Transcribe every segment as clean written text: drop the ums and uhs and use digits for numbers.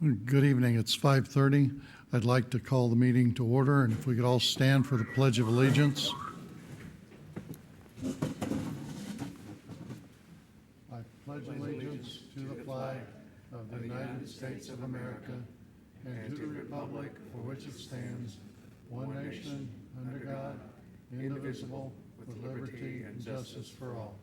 Good evening. It's 5:30. I'd like to call the meeting to order, and if we could all stand for the Pledge of Allegiance. I pledge allegiance to the flag of the United States of America and to the republic for which it stands, one nation, under God, indivisible, with liberty and justice for all.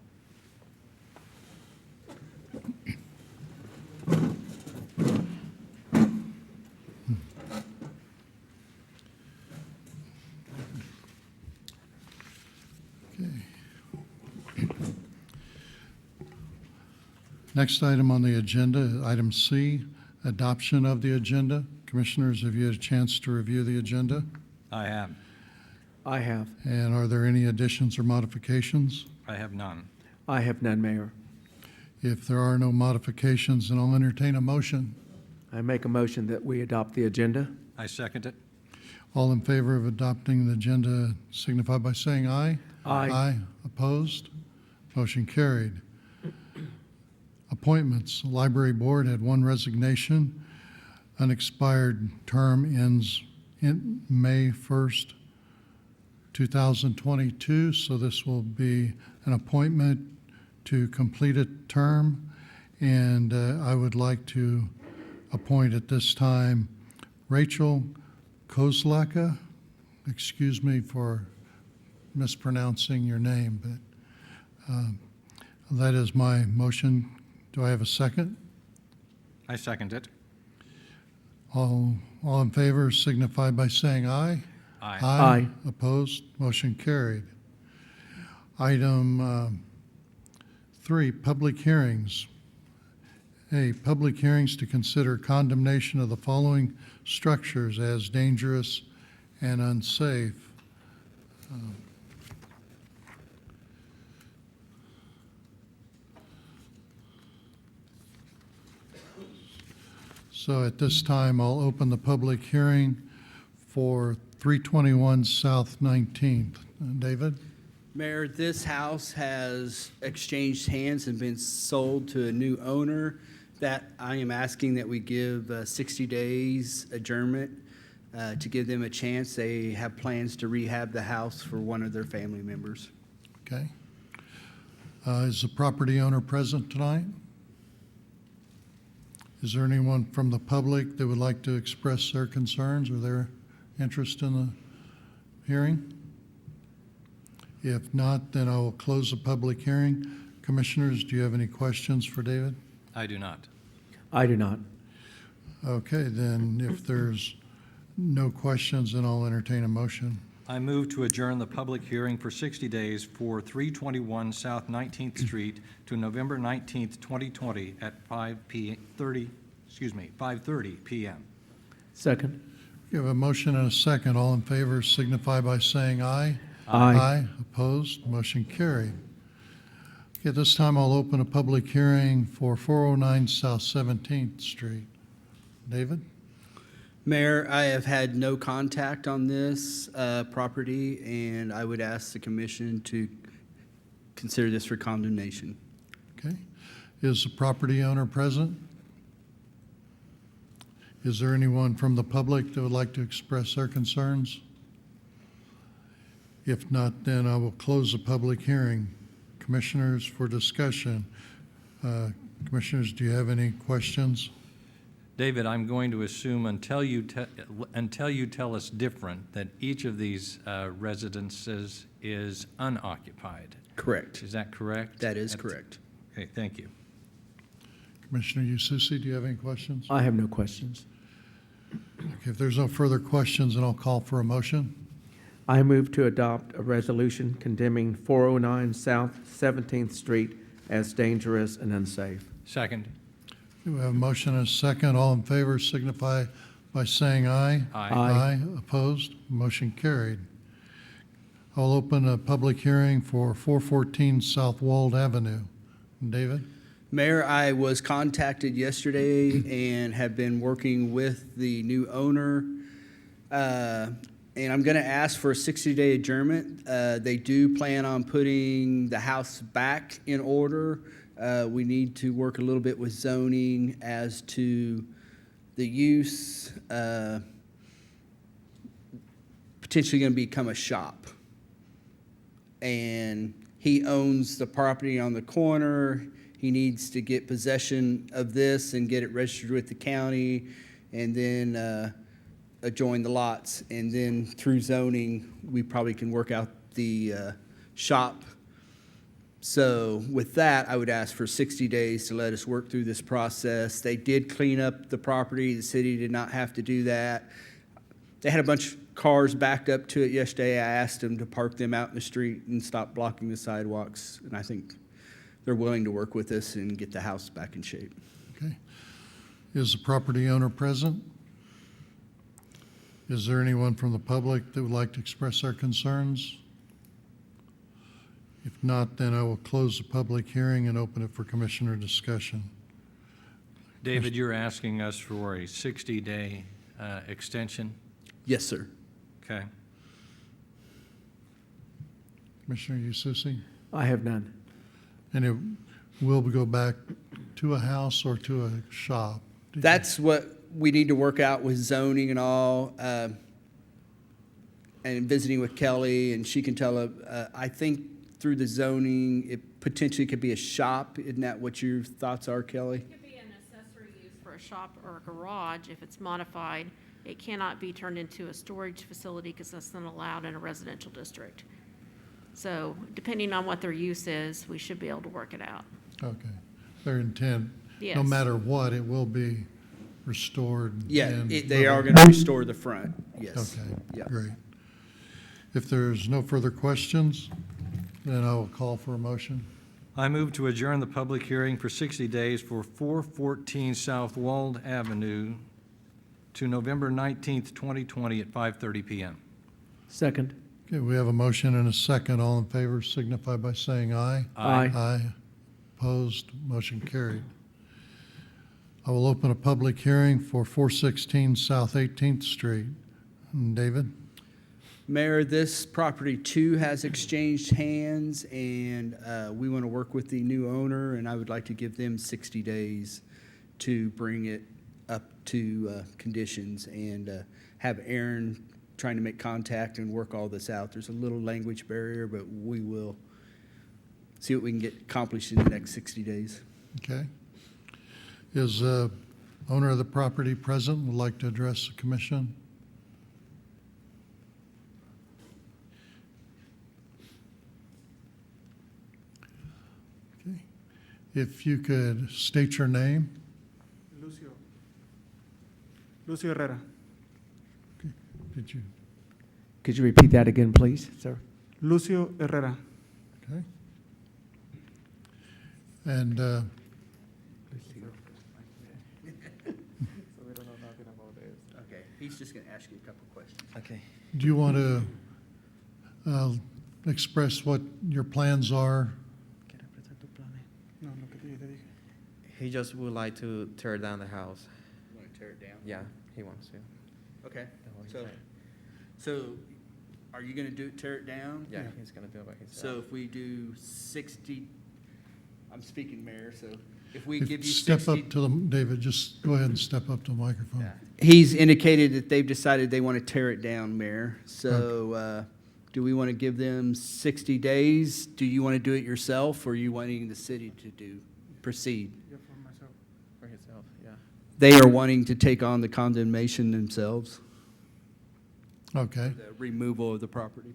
Next item on the agenda, item C, adoption of the agenda. Commissioners, have you had a chance to review the agenda? I have. I have. And are there any additions or modifications? I have none. I have none, Mayor. If there are no modifications, then I'll entertain a motion. I make a motion that we adopt the agenda. I second it. All in favor of adopting the agenda signify by saying aye. Aye. Aye. Opposed? Motion carried. Appointments. Library Board had one resignation. Unexpired term ends in May 1st, 2022, so this will be an appointment to complete a term, and I would like to appoint at this time Rachel Kozlaka. Excuse me for mispronouncing your name, but that is my motion. Do I have a second? I second it. All in favor signify by saying aye. Aye. Aye. Opposed? Motion carried. Item 3, public hearings. A, public hearings to consider condemnation of the following structures as dangerous and unsafe. So at this time, I'll open the public hearing for 321 South 19th. David? Mayor, this house has exchanged hands and been sold to a new owner. That I am asking that we give 60 days adjournment to give them a chance. They have plans to rehab the house for one of their family members. Okay. Is the property owner present tonight? Is there anyone from the public that would like to express their concerns or their interest in the hearing? If not, then I will close the public hearing. Commissioners, do you have any questions for David? I do not. I do not. Okay, then if there's no questions, then I'll entertain a motion. I move to adjourn the public hearing for 60 days for 321 South 19th Street to November 19th, 2020 at 5:30 p.m. Second. You have a motion and a second. All in favor signify by saying aye. Aye. Aye. Opposed? Motion carried. Okay, at this time, I'll open a public hearing for 409 South 17th Street. David? Mayor, I have had no contact on this property, and I would ask the commission to consider this for condemnation. Okay. Is the property owner present? Is there anyone from the public that would like to express their concerns? If not, then I will close the public hearing. Commissioners, for discussion. Commissioners, do you have any questions? David, I'm going to assume until you tell us different that each of these residences is unoccupied. Correct. Is that correct? That is correct. Okay, thank you. Commissioner Ususi, do you have any questions? I have no questions. Okay, if there's no further questions, then I'll call for a motion. I move to adopt a resolution condemning 409 South 17th Street as dangerous and unsafe. Second. We have a motion and a second. All in favor signify by saying aye. Aye. Aye. Opposed? Motion carried. I'll open a public hearing for 414 South Walled Avenue. David? Mayor, I was contacted yesterday and have been working with the new owner. And I'm going to ask for a 60-day adjournment. They do plan on putting the house back in order. We need to work a little bit with zoning as to the use potentially going to become a shop. And he owns the property on the corner. He needs to get possession of this and get it registered with the county, and then adjoin the lots. And then through zoning, we probably can work out the shop. So with that, I would ask for 60 days to let us work through this process. They did clean up the property. The city did not have to do that. They had a bunch of cars backed up to it yesterday. I asked them to park them out in the street and stop blocking the sidewalks. And I think they're willing to work with us and get the house back in shape. Okay. Is the property owner present? Is there anyone from the public that would like to express their concerns? If not, then I will close the public hearing and open it for commissioner discussion. David, you're asking us for a 60-day extension? Yes, sir. Okay. Commissioner Ususi? I have none. And it will go back to a house or to a shop? That's what we need to work out with zoning and all, and visiting with Kelly, and she can tell, I think through the zoning, it potentially could be a shop. Isn't that what your thoughts are, Kelly? It could be an accessory use for a shop or a garage. If it's modified, it cannot be turned into a storage facility because that's not allowed in a residential district. So depending on what their use is, we should be able to work it out. Okay. Their intent, no Yes. matter what, it will be restored? Yeah, and- they are going to restore the front, yes. Okay, Yeah. great. If there's no further questions, then I will call for a motion. I move to adjourn the public hearing for 60 days for 414 South Wald Avenue to November 19th, 2020 at 5:30 PM. Second. Okay, we have a motion and a second. All in favor signify by saying aye. Aye. Aye. Opposed, motion carried. I will open a public hearing for 416 South 18th Street. David? Mayor, this property too has exchanged hands, and we want to work with the new owner, and I would like to give them 60 days to bring it up to conditions, and have Aaron trying to make contact and work all this out. There's a little language barrier, but we will see what we can get accomplished in the next 60 days. Okay. Is owner of the property present, would like to address the commission? Okay. If you could state your name. Lucio Herrera. Did you? Could you repeat that again, please, sir? Lucio Herrera. Okay. And Okay, he's just going to ask you a couple questions. Okay. do you want to express what your plans are? No, lo que te dije. He just would like to tear down the house. You want to tear it down? Yeah, he wants to. Okay, That's what he so, said. so are you going to tear it down? Yeah, he's gonna do it by himself. So if we do 60, I'm speaking, Mayor, so if we If- give you Step 60. up to the, David, just go ahead and step up to the microphone. Yeah. He's indicated that they've decided they want to tear it down, Mayor. So do we want to give them 60 days? Do you want to do it yourself, or are you wanting the city to proceed? Yeah, for myself. For himself, yeah. They are wanting to take on the condemnation themselves, Okay. the removal of the property.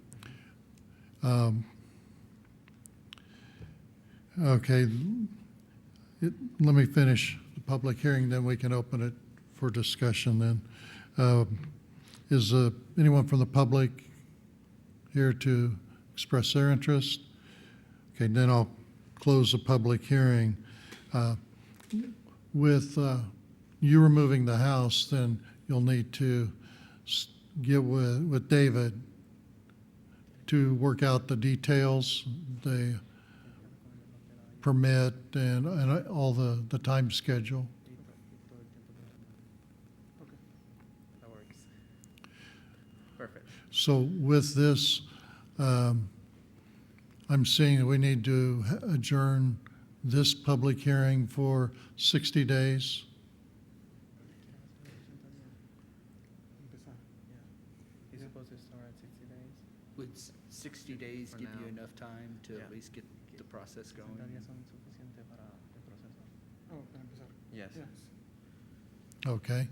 Okay. Let me finish the public hearing, then we can open it for discussion then. Is anyone from the public here to express their interest? Okay, then I'll close the public hearing. With you removing the house, then you'll need to get with David to work out the details, the permit, and all the time schedule. That works. Perfect. So with this, I'm seeing that we need to adjourn this public hearing for 60 days. 60 days For give you now. enough time to Yeah. at least get the process 60 going? días son suficientes para el proceso. Oh, para empezar. Yes. Yes. Okay.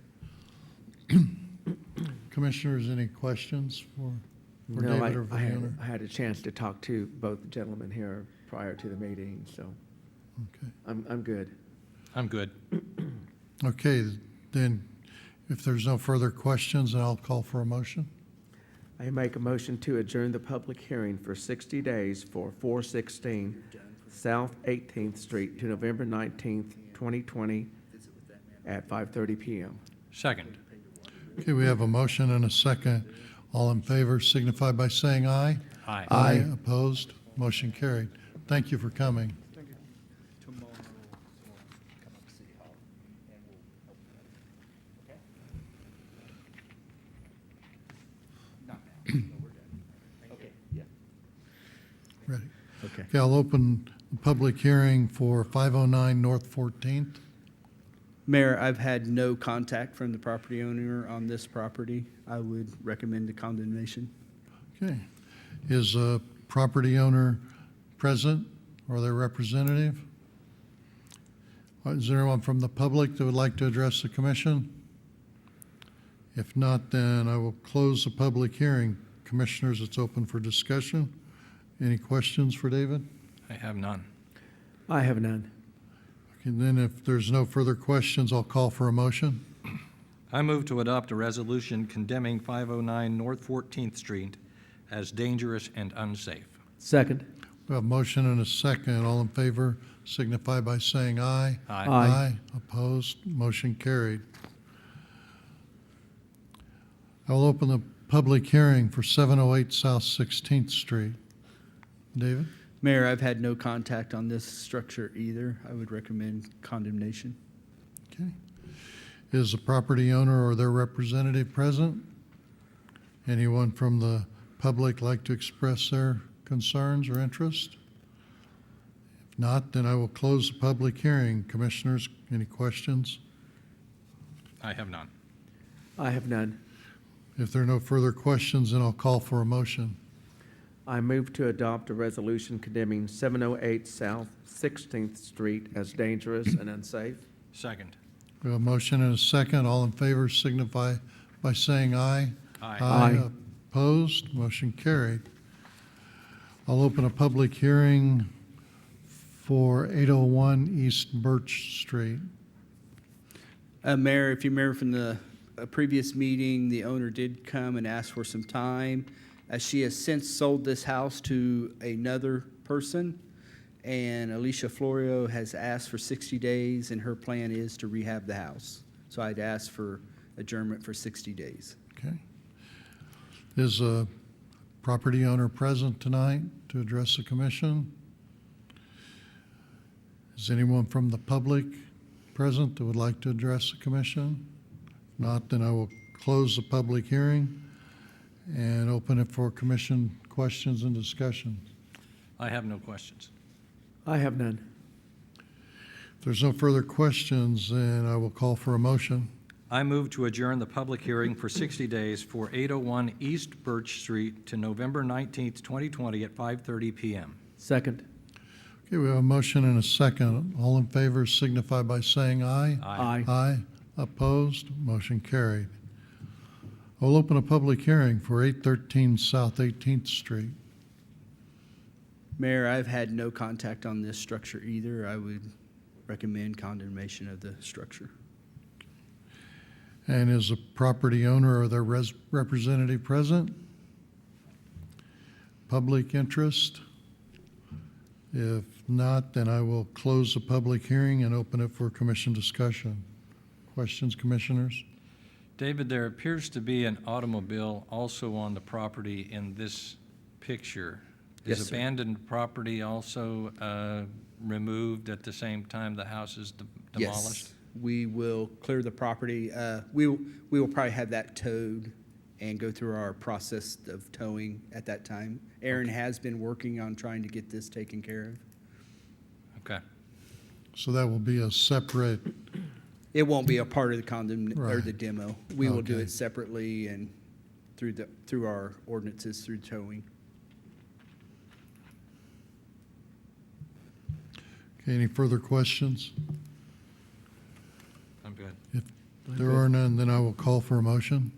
Commissioners, any questions for No, David or for I the had, owner? I had a chance to talk to both gentlemen here prior to the meeting, so Okay. I'm good. I'm good. Okay, then, if there's no further questions, then I'll call for a motion. I make a motion to adjourn the public hearing for 60 days for 416 South 18th Street to November 19th, 2020 at 5:30 PM. Second. Okay, we have a motion and a second. All in favor signify by saying aye. Aye. Aye. Opposed? Motion carried. Thank you for coming. Thank you. Tomorrow, come up to City Hall and we'll open it. Okay? Not now, but we're done. Okay, yeah. Ready? Okay. Okay, I'll open the public hearing for 509 North 14th. Mayor, I've had no contact from the property owner on this property. I would recommend the condemnation. Okay. Is a property owner present or their representative? Is there anyone from the public that would like to address the commission? If not, then I will close the public hearing. Commissioners, it's open for discussion. Any questions for David? I have none. I have none. Okay, then if there's no further questions, I'll call for a motion. I move to adopt a resolution condemning 509 North 14th Street as dangerous and unsafe. Second. We have a motion and a second. All in favor signify by saying aye. Aye. Aye. Opposed? Motion carried. I will open the public hearing for 708 South 16th Street. David? Mayor, I've had no contact on this structure either. I would recommend condemnation. Okay. Is the property owner or their representative present? Anyone from the public like to express their concerns or interest? If not, then I will close the public hearing. Commissioners, any questions? I have none. I have none. If there are no further questions, then I'll call for a motion. I move to adopt a resolution condemning 708 South 16th Street as dangerous and unsafe. Second. We have a motion and a second. All in favor signify by saying aye. Aye. Aye. Opposed? Motion carried. I'll open a public hearing for 801 East Birch Street. Mayor, if you remember from the previous meeting, the owner did come and ask for some time. She has since sold this house to another person, and Alicia Florio has asked for 60 days, and her plan is to rehab the house. So I'd ask for adjournment for 60 days. Okay. Is a property owner present tonight to address the commission? Is anyone from the public present that would like to address the commission? If not, then I will close the public hearing and open it for commission questions and discussion. I have no questions. I have none. If there's no further questions, then I will call for a motion. I move to adjourn the public hearing for 60 days for 801 East Birch Street to November 19th, 2020 at 5:30 PM. Second. Okay, we have a motion and a second. All in favor signify by saying aye. Aye. Aye. Opposed? Motion carried. I'll open a public hearing for 813 South 18th Street. Mayor, I've had no contact on this structure either. I would recommend condemnation of the structure. And is the property owner or their representative present? Public interest? If not, then I will close the public hearing and open it for commission discussion. Questions, commissioners? David, there appears to be an automobile also on the property in this picture. Yes, Is sir. abandoned property also removed at the same time the house is demolished? Yes, we will clear the property. We will probably have that towed and go through our process of towing at that time. Aaron has been working on trying to get this taken care of. Okay. So that will be a separate, It won't be a part of the or Right. the demo. We will do Okay. it separately and through our ordinances through towing. Okay, any further questions? I'm good. If there are none, then I will call for a motion.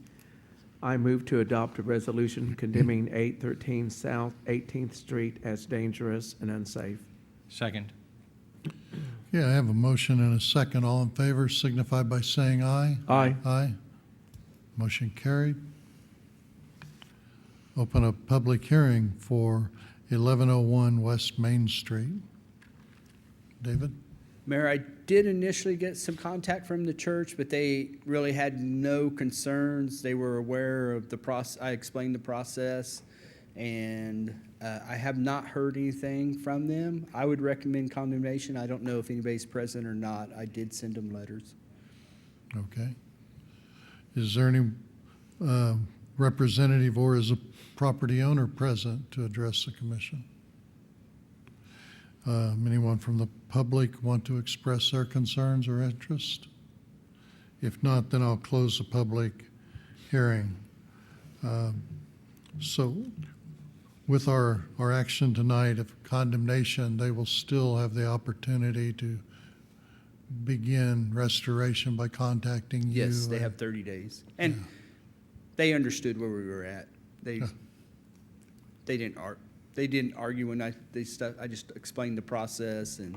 I move to adopt a resolution condemning 813 South 18th Street as dangerous and unsafe. Second. Yeah, I have a motion and a second. All in favor signify by saying aye. Aye. Aye. Motion carried. Open a public hearing for 1101 West Main Street. David? Mayor, I did initially get some contact from the church, but they really had no concerns. They were aware of the process. I explained the process, and I have not heard anything from them. I would recommend condemnation. I don't know if anybody's present or not. I did send them letters. Okay. Is there any representative or is a property owner present to address the commission? Anyone from the public want to express their concerns or interest? If not, then I'll close the public hearing. So with our action tonight of condemnation, they will still have the opportunity to begin restoration by contacting you. Yes, they have 30 days. And they understood where we were at. They didn't argue when I just explained the process and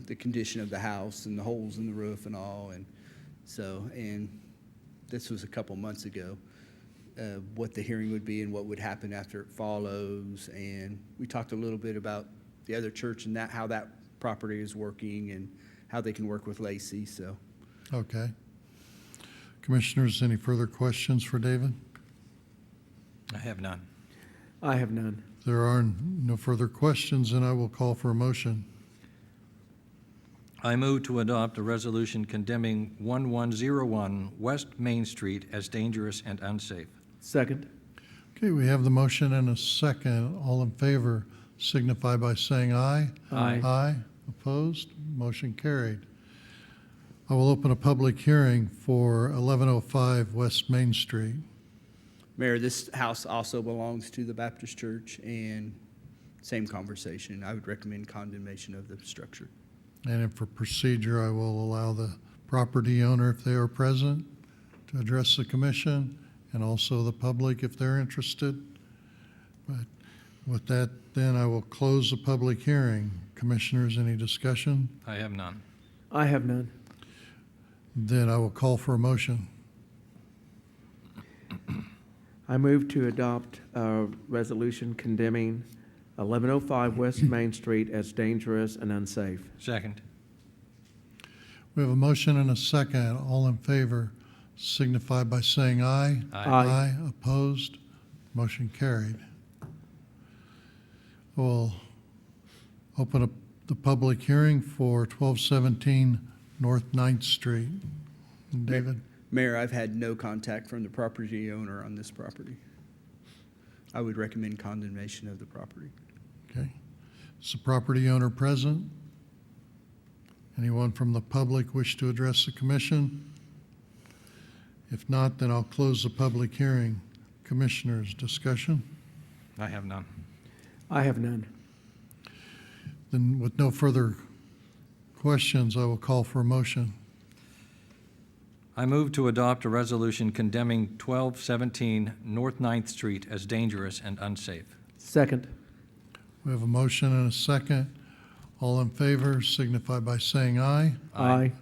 the condition of the house and the holes in the roof and all. And this was a couple months ago, what the hearing would be and what would happen after it follows. And we talked a little bit about the other church and how that property is working and how they can work with Lacey, so. Okay. Commissioners, any further questions for David? I have none. I have none. If there are no further questions, then I will call for a motion. I move to adopt a resolution condemning 1101 West Main Street as dangerous and unsafe. Second. Okay, we have the motion and a second. All in favor signify by saying aye. Aye. Aye. Opposed? Motion carried. I will open a public hearing for 1105 West Main Street. Mayor, this house also belongs to the Baptist Church, and same conversation. I would recommend condemnation of the structure. And for procedure, I will allow the property owner, if they are present, to address the commission, and also the public if they're interested. But with that, then I will close the public hearing. Commissioners, any discussion? I have none. I have none. Then I will call for a motion. I move to adopt a resolution condemning 1105 West Main Street as dangerous and unsafe. Second. We have a motion and a second. All in favor signify by saying aye. Aye. Opposed? Motion carried. We'll open up the public hearing for 1217 North 9th Street. David? Mayor, I've had no contact from the property owner on this property. I would recommend condemnation of the property. Okay. Is the property owner present? Anyone from the public wish to address the commission? If not, then I'll close the public hearing. Commissioners, discussion? I have none. I have none. Then with no further questions, I will call for a motion. I move to adopt a resolution condemning 1217 North 9th Street as dangerous and unsafe. Second. We have a motion and a second. All in favor signify by saying aye. Aye.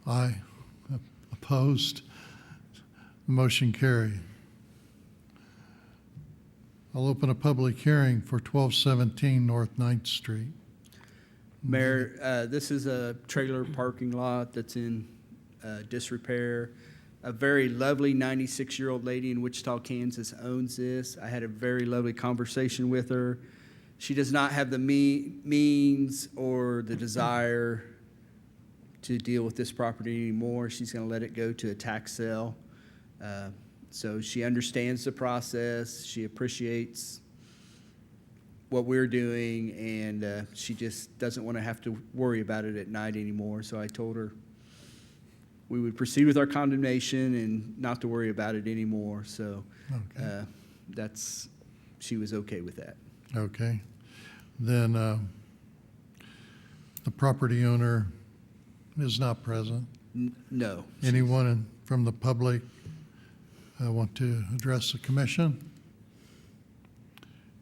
Aye. Opposed? Motion carried. I'll open a public hearing for 1217 North 9th Street. Mayor, this is a trailer parking lot that's in disrepair. A very lovely 96-year-old lady in Wichita, Kansas owns this. I had a very lovely conversation with her. She does not have the means or the desire to deal with this property anymore. She's going to let it go to a tax sale. So she understands the process. She appreciates what we're doing, and she just doesn't want to have to worry about it at night anymore. So I told her we would proceed with our condemnation and not to worry about it anymore. So Okay. she was okay with that. Okay. Then the property owner is not present. No. Anyone from the public want to address the commission?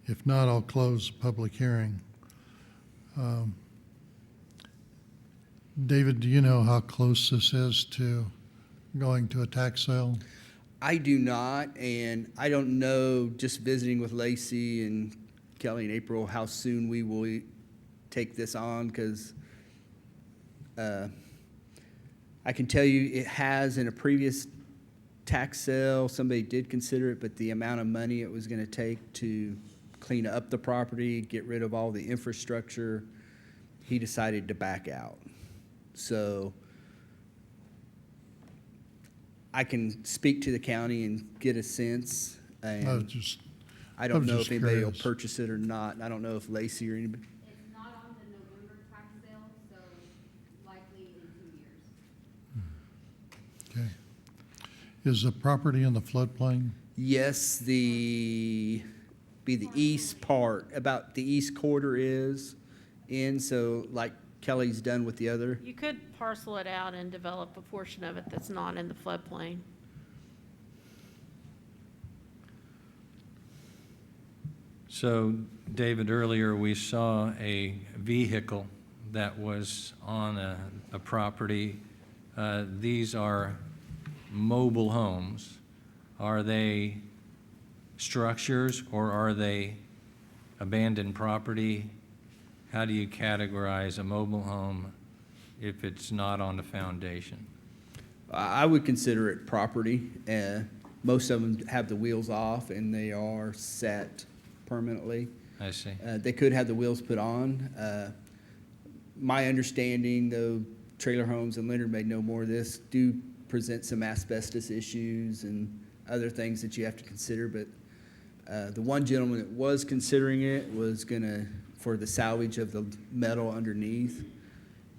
If not, I'll close the public hearing. David, do you know how close this is to going to a tax sale? I do not, and I don't know, just visiting with Lacey and Kelly and April, how soon we will take this on, because I can tell you it has in a previous tax sale, somebody did consider it, but the amount of money it was going to take to clean up the property, get rid of all the infrastructure, he decided to back out. So I can speak to the county and get a sense, I was and just, I don't was know if just anybody will curious. purchase it or not, and I don't know if Lacey or anybody. It's not on the November tax sale, so likely in 2 years. okay. Is the property in the floodplain? Yes, the east part, about the east quarter is in, so like Kelly's done with the other. You could parcel it out and develop a portion of it that's not in the floodplain. So, David, earlier we saw a vehicle that was on a property. These are mobile homes. Are they structures or are they abandoned property? How do you categorize a mobile home if it's not on the foundation? I would consider it property. Most of them have the wheels off and they are set permanently. I see. They could have the wheels put on. My understanding, though, trailer homes, and Leonard may know more of this, do present some asbestos issues and other things that you have to consider. But the one gentleman that was considering it was gonna, for the salvage of the metal underneath.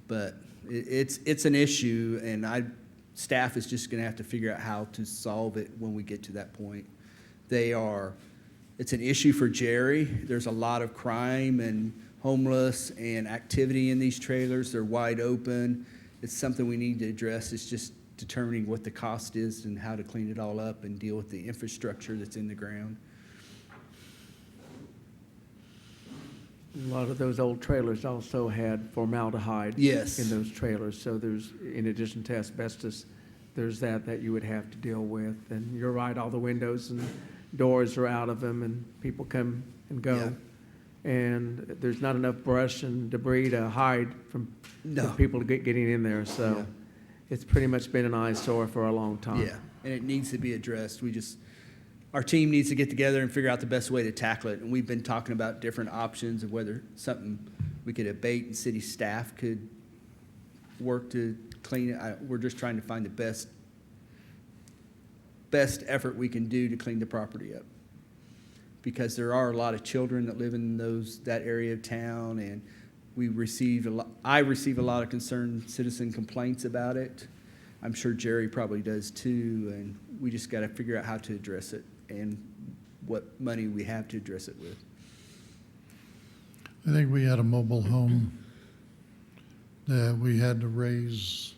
But it's an issue, and staff is just gonna have to figure out how to solve it when we get to that point. It's an issue for Jerry. There's a lot of crime and homeless and activity in these trailers. They're wide open. It's something we need to address. It's just determining what the cost is and how to clean it all up and deal with the infrastructure that's in the ground. A lot of those old trailers also had formaldehyde. Yes. In those trailers, so there's, in addition to asbestos, there's that you would have to deal with. And you're right, all the windows and doors are out of them, and people come and go. And there's not enough brush and debris to hide from No. people getting in there, Yeah. so it's pretty much been an eyesore for a long time. Yeah, and it needs to be addressed. Our team needs to get together and figure out the best way to tackle it. And we've been talking about different options of whether something we could abate and city staff could work to clean it. We're just trying to find the best effort we can do to clean the property up. Because there are a lot of children that live in that area of town, and I receive a lot of concerned citizen complaints about it. I'm sure Jerry probably does too, and we just got to figure out how to address it and what money we have to address it with. I think we had a mobile home that we had to raise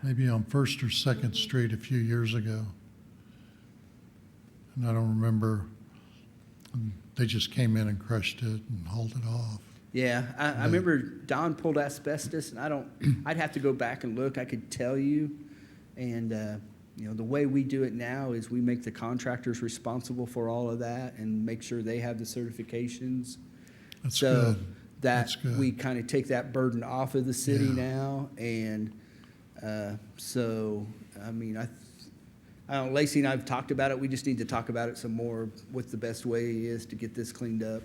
maybe on First or Second Street a few years ago. And I don't remember, they just came in and crushed it and hauled it off. Yeah, I remember Don pulled asbestos, and I'd have to go back and look. I could tell you. And, the way we do it now is we make the contractors responsible for all of that and make sure they have the certifications. That's So good. that That's good. we kind of take that burden off of the city now. And I don't know, Lacey and I have talked about it. We just need to talk about it some more, what the best way is to get this cleaned up.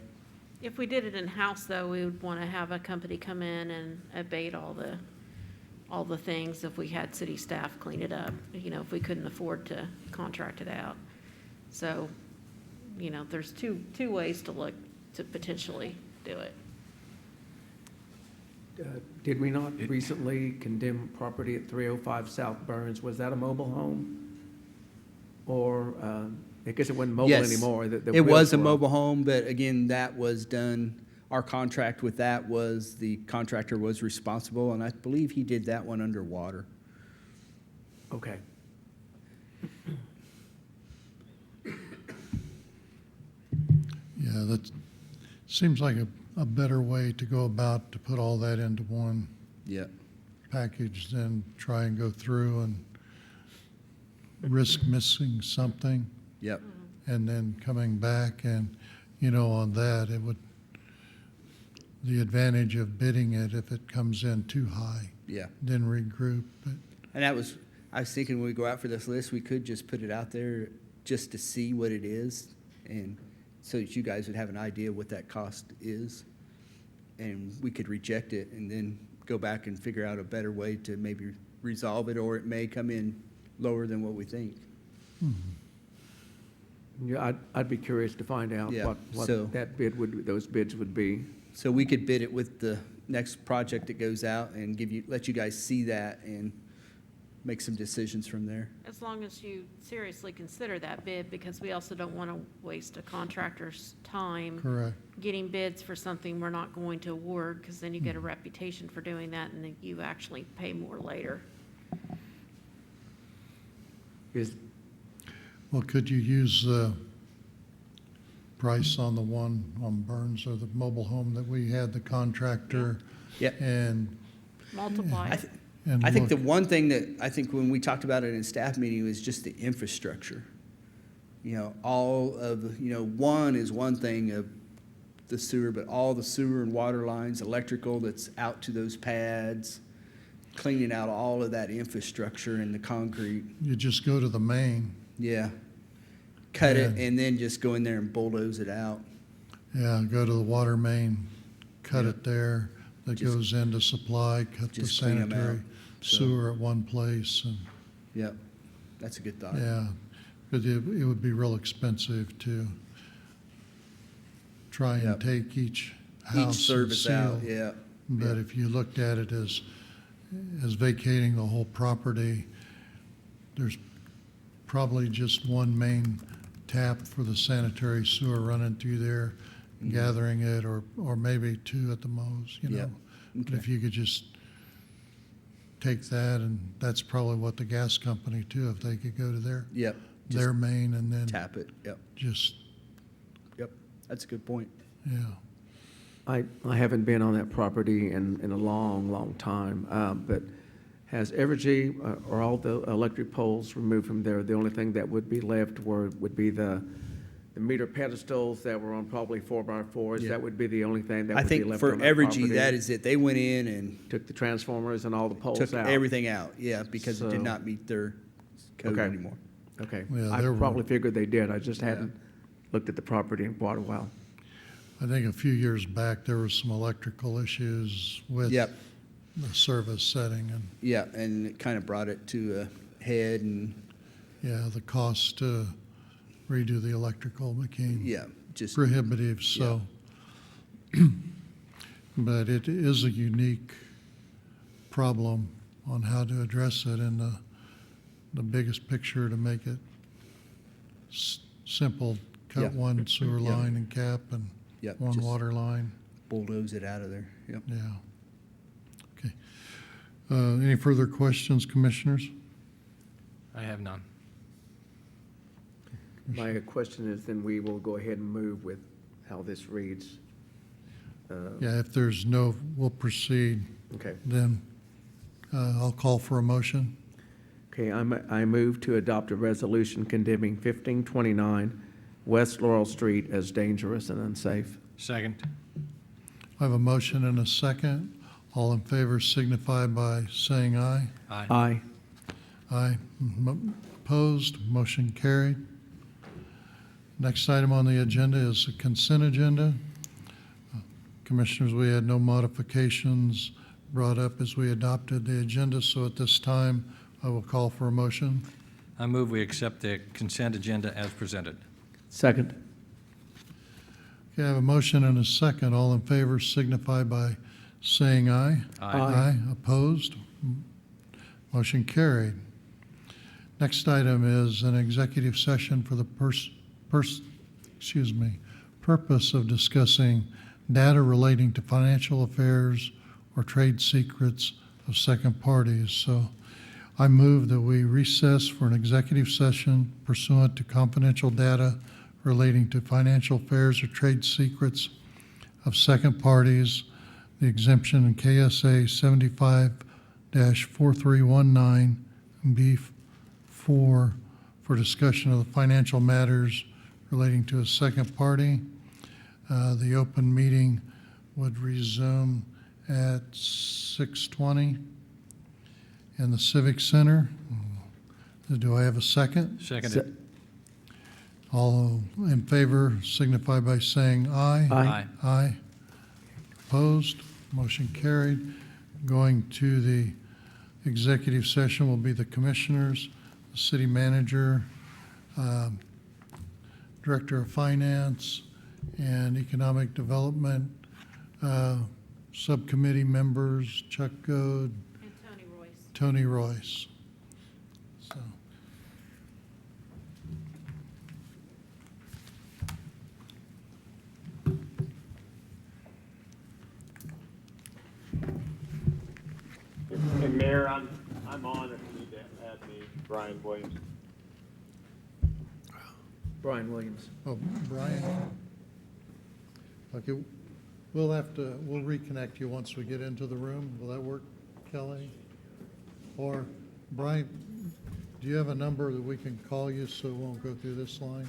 If we did it in-house, though, we would want to have a company come in and abate all the things if we had city staff clean it up, if we couldn't afford to contract it out. So, there's two ways to look to potentially do it. Did we not recently condemn property at 305 South Burns? Was that a mobile home? Or, I guess it wasn't mobile Yes. anymore. The It was wheels a were off. mobile home, but again, that was done, our contract with that was the contractor was responsible, and I believe he did that one underwater. Okay. Yeah, that seems like a better way to go about to put all that into one Yep. package than try and go through and risk missing something Yep. and then coming back and, on that, it would, the advantage of bidding it if it comes in too high, Yeah. then regroup. But And I was thinking when we go out for this list, we could just put it out there just to see what it is, and so that you guys would have an idea what that cost is. And we could reject it and then go back and figure out a better way to maybe resolve it, or it may come in lower than what we think. Yeah, I'd be curious to find out Yeah, what so- that bid would, those bids would be. So we could bid it with the next project that goes out and let you guys see that and make some decisions from there. As long as you seriously consider that bid, because we also don't want to waste a contractor's time correct. getting bids for something we're not going to award, because then you get a reputation for doing that, and then you actually pay more later. Is, Well, could you use the price on the one on Burns or the mobile home that we had the contractor Yep. and Multiply I it. th- and I think the look- one thing that, I think when we talked about it in staff meeting was just the infrastructure. All of, one is one thing of the sewer, but all the sewer and water lines, electrical that's out to those pads, cleaning out all of that infrastructure and the concrete. you just go to the main. Yeah. Cut it Yeah. and then just go in there and bulldoze it out. Yeah, go to the water main, cut Yeah. it there, that Just- goes into supply, cut the just clean 'em sanitary out, so. sewer at one place, and, Yep. That's a good thought. yeah. But it would be real expensive to try and Yep. take each Each house and service out, seal. yeah. But if you looked at it as vacating the whole property, there's probably just one main tap for the sanitary sewer running through there, gathering it, or maybe two at the most, Yep. But Okay. if you could just take that, and that's probably what the gas company too, if they could go to their Yep. their main and then Tap it. Yep. just, Yep. That's a good point. yeah. I haven't been on that property in a long, long time, but has Evergy, or all the electric poles removed from there? The only thing that would be left would be the meter pedestals that were on probably 4x4s. Yeah. That would be the only thing that I would be think left for on that property. Evergy, that is it. They went in and Took the transformers and all the poles took out. everything out, yeah, because it did So- not meet their code Okay. anymore. Okay. Yeah, I there were- probably figured they did. I just Yeah. hadn't looked at the property in quite a while. I think a few years back, there was some electrical issues with Yep. the service setting, and, Yeah, and it kind of brought it to a head, and, yeah, the cost to redo the electrical became yeah, just, prohibitive, so. But it is a unique problem on how to address it, and the biggest picture to make it simple, cut Yeah. one sewer Yeah. line and cap and Yep, one just- water line, bulldoze it out of there, yep. yeah. Okay. Any further questions, commissioners? I have none. My question is, then we will go ahead and move with how this reads. Yeah, if there's no, we'll proceed, Okay. then I'll call for a motion. Okay, I move to adopt a resolution condemning 1529 West Laurel Street as dangerous and unsafe. Second. I have a motion and a second. All in favor signify by saying aye. Aye. Aye. Aye. Opposed, motion carried. Next item on the agenda is the consent agenda. Commissioners, we had no modifications brought up as we adopted the agenda, so at this time, I will call for a motion. I move we accept the consent agenda as presented. Second. Okay, I have a motion and a second. All in favor signify by saying aye. Aye. Opposed? Motion carried. Next item is an executive session for the purpose of discussing data relating to financial affairs or trade secrets of second parties. So I move that we recess for an executive session pursuant to confidential data relating to financial affairs or trade secrets of second parties, the exemption in KSA 75-4319B4 for discussion of the financial matters relating to a second party. The open meeting would resume at 6:20 in the Civic Center. Do I have a second? Seconded. All in favor signify by saying aye. Aye. Aye. Opposed? Motion carried. Going to the executive session will be the commissioners, the city manager, director of finance and economic development, subcommittee members, Chuck Goode, And Tony Royce. Tony Royce. So, Hey, Mayor, I'm on if you need to add me, Brian Williams. Brian Williams. oh, Brian? Okay, we'll reconnect you once we get into the room. Will that work, Kelly? Or, Brian, do you have a number that we can call you so it won't go through this line?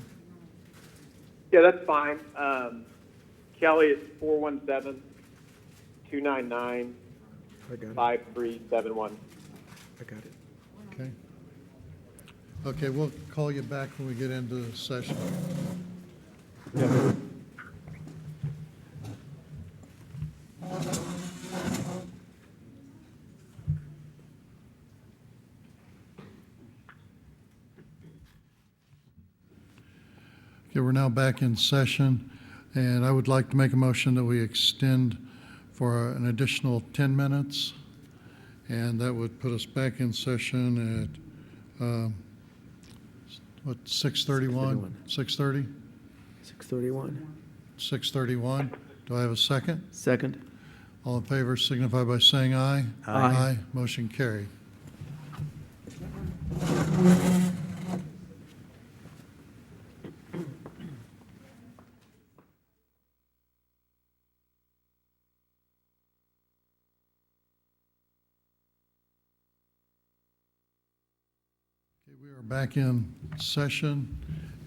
Yeah, that's fine. Kelly, it's 417-299-5371. I got it. I got it. Okay. Okay, we'll call you back when we get into the session. Okay, we're now back in session, and I would like to make a motion that we extend for an additional 10 minutes, and that would put us back in session at, 6:31? 6:30? 6:31. 6:31. Do I have a second? Second. All in favor signify by saying aye. Aye. Motion carried. Okay, we are back in session,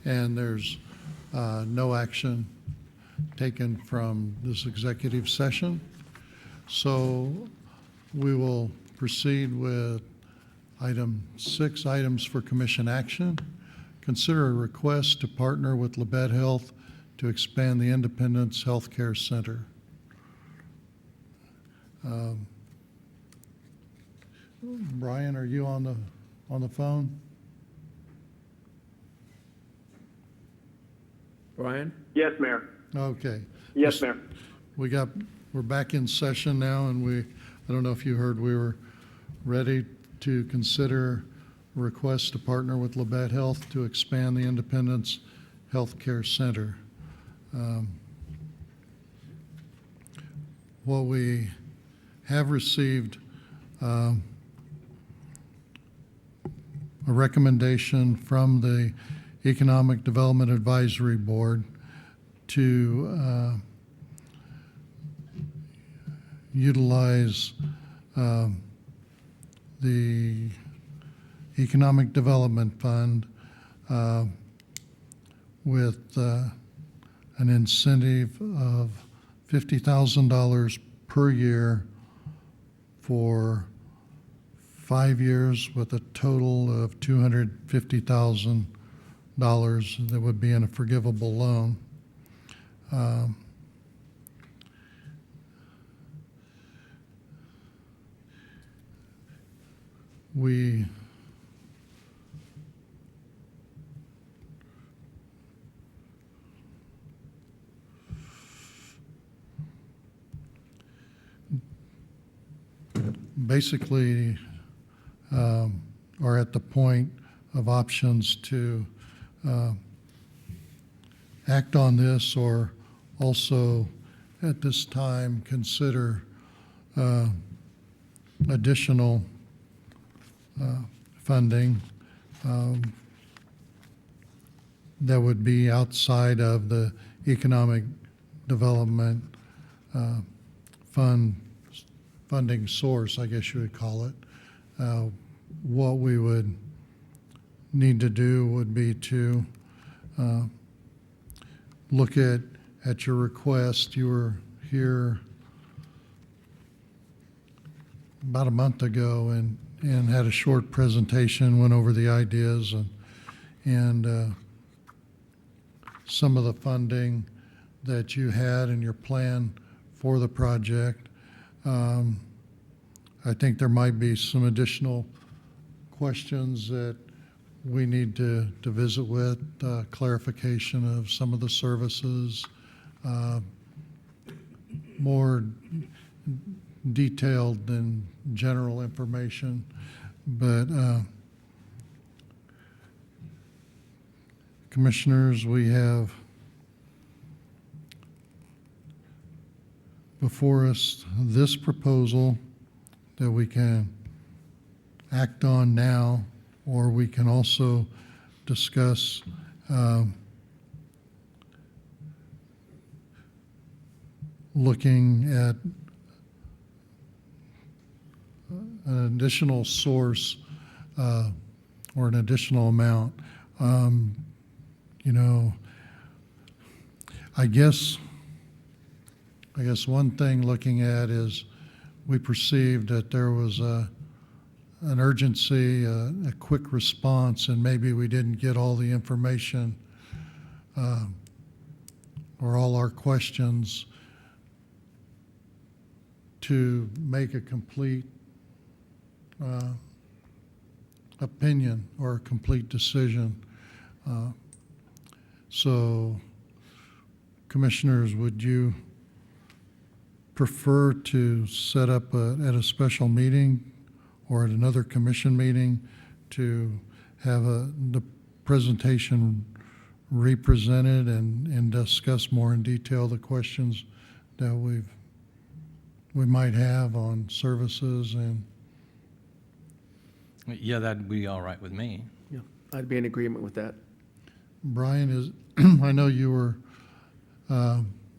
and there's no action taken from this executive session. So we will proceed with item 6, items for commission action. Consider a request to partner with Labette Health to expand the Independence Healthcare Center. Brian, are you on the phone? Brian? Yes, Mayor. Okay. Yes, Mayor. We're back in session now, and I don't know if you heard, we were ready to consider a request to partner with Labette Health to expand the Independence Healthcare Center. What we have received a recommendation from the Economic Development Advisory Board to utilize the Economic Development Fund with an incentive of $50,000 per year for 5 years with a total of $250,000 that would be in a forgivable loan. We basically are at the point of options to act on this, or also at this time consider additional funding that would be outside of the economic development funding source, I guess you would call it. What we would need to do would be to look at your request. You were here about a month ago and had a short presentation, went over the ideas and some of the funding that you had in your plan for the project. I think there might be some additional questions that we need to visit with, clarification of some of the services, more detailed than general information. But commissioners, we have before us this proposal that we can act on now, or we can also discuss looking at an additional source or an additional amount. You know, I guess one thing looking at is we perceived that there was an urgency, a quick response, and maybe we didn't get all the information or all our questions to make a complete opinion or a complete decision. So, commissioners, would you prefer to set up at a special meeting or at another commission meeting to have the presentation represented and discuss more in detail the questions that we might have on services? And Yeah, that'd be all right with me. Yeah, I'd be in agreement with that. Brian, is I know you were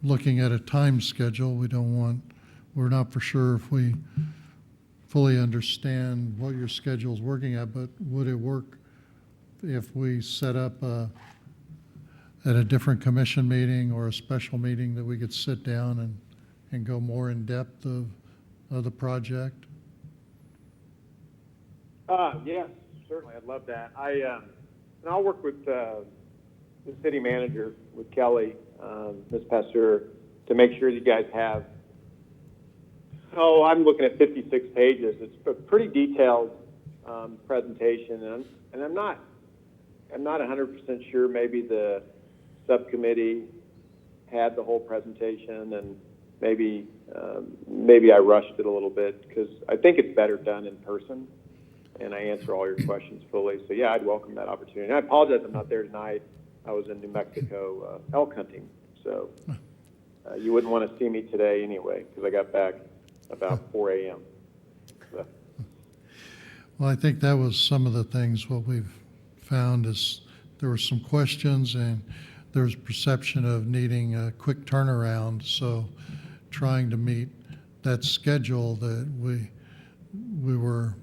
looking at a time schedule. We're not for sure if we fully understand what your schedule is working at, but would it work if we set up at a different commission meeting or a special meeting that we could sit down and go more in depth of the project? Yes, certainly, I'd love that. And I'll work with the city manager, with Kelly, Ms. Pasteur, to make sure you guys have, I'm looking at 56 pages. It's a pretty detailed presentation, and I'm not 100% sure maybe the subcommittee had the whole presentation, and maybe I rushed it a little bit, because I think it's better done in person, and I answer all your questions fully. So yeah, I'd welcome that opportunity. And I apologize I'm not there tonight. I was in New Mexico elk hunting, so you wouldn't want to see me today anyway, because I got back about 4 a.m. So. Well, I think that was some of the things. What we've found is there were some questions and there's perception of needing a quick turnaround. So trying to meet that schedule that we were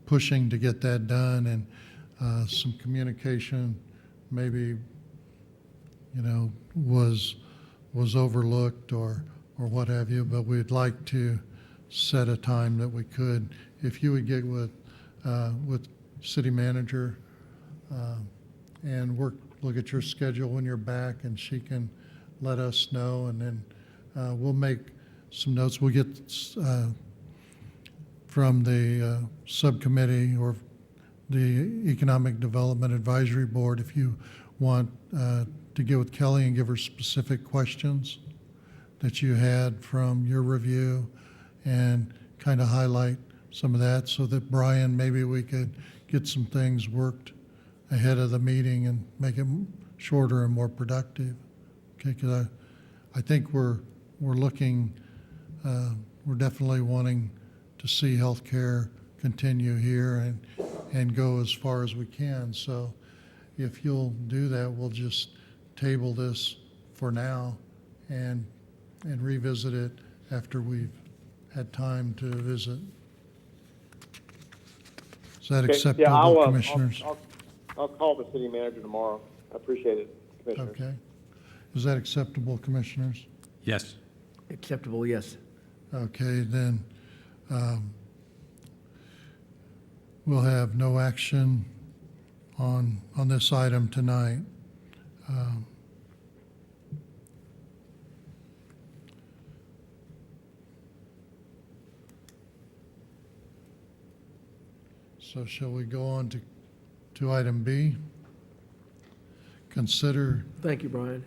pushing to get that done, and some communication maybe, was overlooked or what have you, but we'd like to set a time that we could. If you would get with city manager and look at your schedule when you're back, and she can let us know, and then we'll make some notes. We'll get from the subcommittee or the Economic Development Advisory Board, if you want to get with Kelly and give her specific questions that you had from your review, and kind of highlight some of that, so that Brian, maybe we could get some things worked ahead of the meeting and make it shorter and more productive. Okay, because I think we're we're looking, we're definitely wanting to see healthcare continue here and go as far as we can. So if you'll do that, we'll just table this for now and revisit it after we've had time to visit. Is that Okay, acceptable, yeah, I'll, Commissioners? I'll call the city manager tomorrow. I appreciate it, Commissioners. Okay. Is that acceptable, Commissioners? Yes. Acceptable, yes. Okay, then we'll have no action on this item tonight. So shall we go on to item B? Consider Thank you, Brian.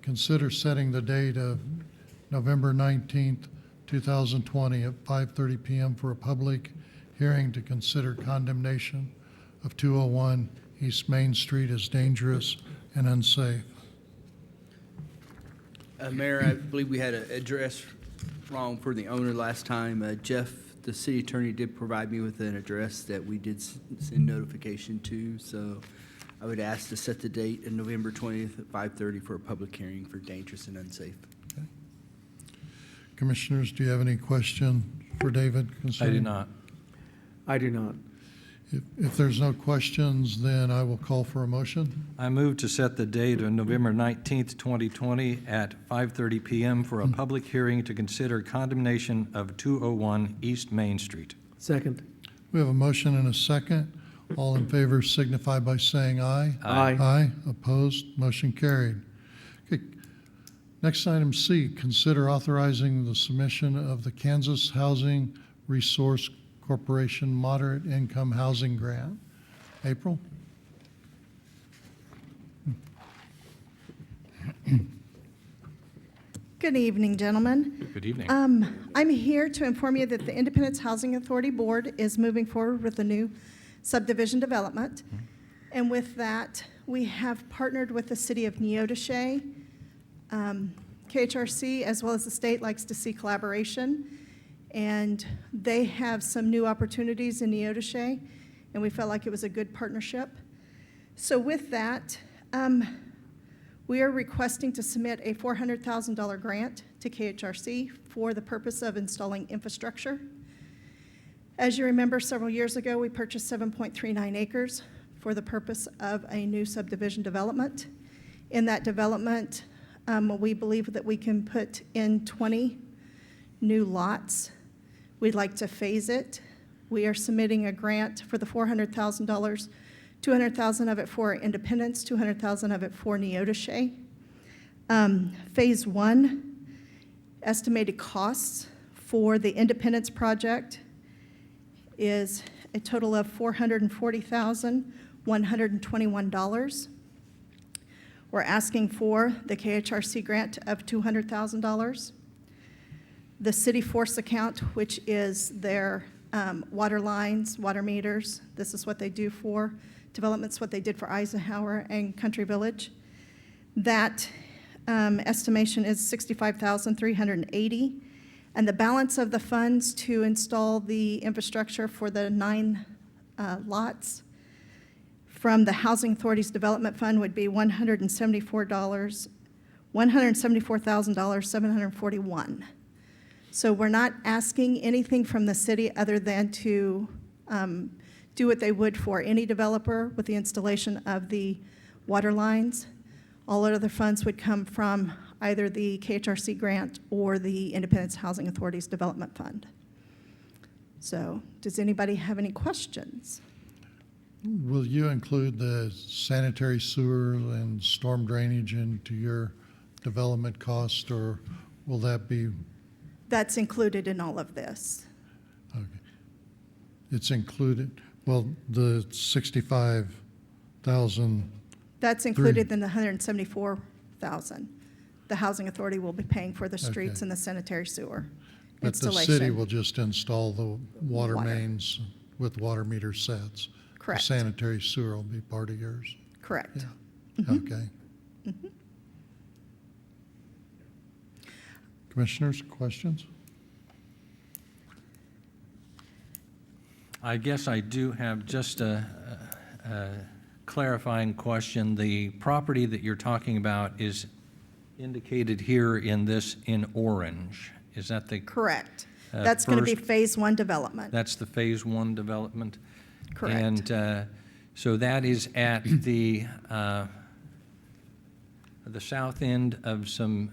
Consider setting the date of November 19th, 2020 at 5:30 PM for a public hearing to consider condemnation of 201 East Main Street as dangerous and unsafe. Mayor, I believe we had an address wrong for the owner last time. Jeff, the city attorney, did provide me with an address that we did send notification to, so I would ask to set the date of November 20th at 5:30 for a public hearing for dangerous and unsafe. Commissioners, do you have any question for David I concerning? do not. I do not. If there's no questions, then I will call for a motion. I move to set the date of November 19th, 2020 at 5:30 PM for a public hearing to consider condemnation of 201 East Main Street. Second. We have a motion and a second. All in favor signify by saying aye. Aye. Aye. Opposed? Motion carried. Okay. Next item C, consider authorizing the submission of the Kansas Housing Resource Corporation Moderate Income Housing Grant. April? Good evening, gentlemen. Good evening. I'm here to inform you that the Independence Housing Authority Board is moving forward with a new subdivision development. And with that, we have partnered with the city of Kdhe. KHRC, as well as the state, likes to see collaboration. And they have some new opportunities in Kdhe, and we felt like it was a good partnership. So with that, we are requesting to submit a $400,000 grant to KHRC for the purpose of installing infrastructure. As you remember, several years ago, we purchased 7.39 acres for the purpose of a new subdivision development. In that development, we believe that we can put in 20 new lots. We'd like to phase it. We are submitting a grant for the $400,000, $200,000 of it for Independence, $200,000 of it for Kdhe. Phase 1, estimated costs for the Independence project is a total of $440,121. We're asking for the KHRC grant of $200,000. The city force account, which is their water lines, water meters, this is what they do for developments, what they did for Eisenhower and Country Village. That estimation is $65,380, and the balance of the funds to install the infrastructure for the 9 lots from the Housing Authority's Development Fund would be $174,741. So we're not asking anything from the city other than to do what they would for any developer with the installation of the water lines. All other funds would come from either the KHRC grant or the Independence Housing Authority's Development Fund. So does anybody have any questions? Will you include the sanitary sewer and storm drainage into your development cost, or will that be? That's included in all of this. Okay. It's included, well, the 65,000, That's included in the $174,000. The Housing Authority will be paying for the streets Okay. and the sanitary sewer but the installation. city will just install the water Water. mains with water meter sets. Correct. The sanitary sewer will be part of yours. Correct. Okay. Commissioners, questions? I guess I do have just a clarifying question. The property that you're talking about is indicated here in orange. Is that the, Correct. That's going to be first- Phase 1 development. that's the Phase 1 development? Correct. And so that is at the south end of some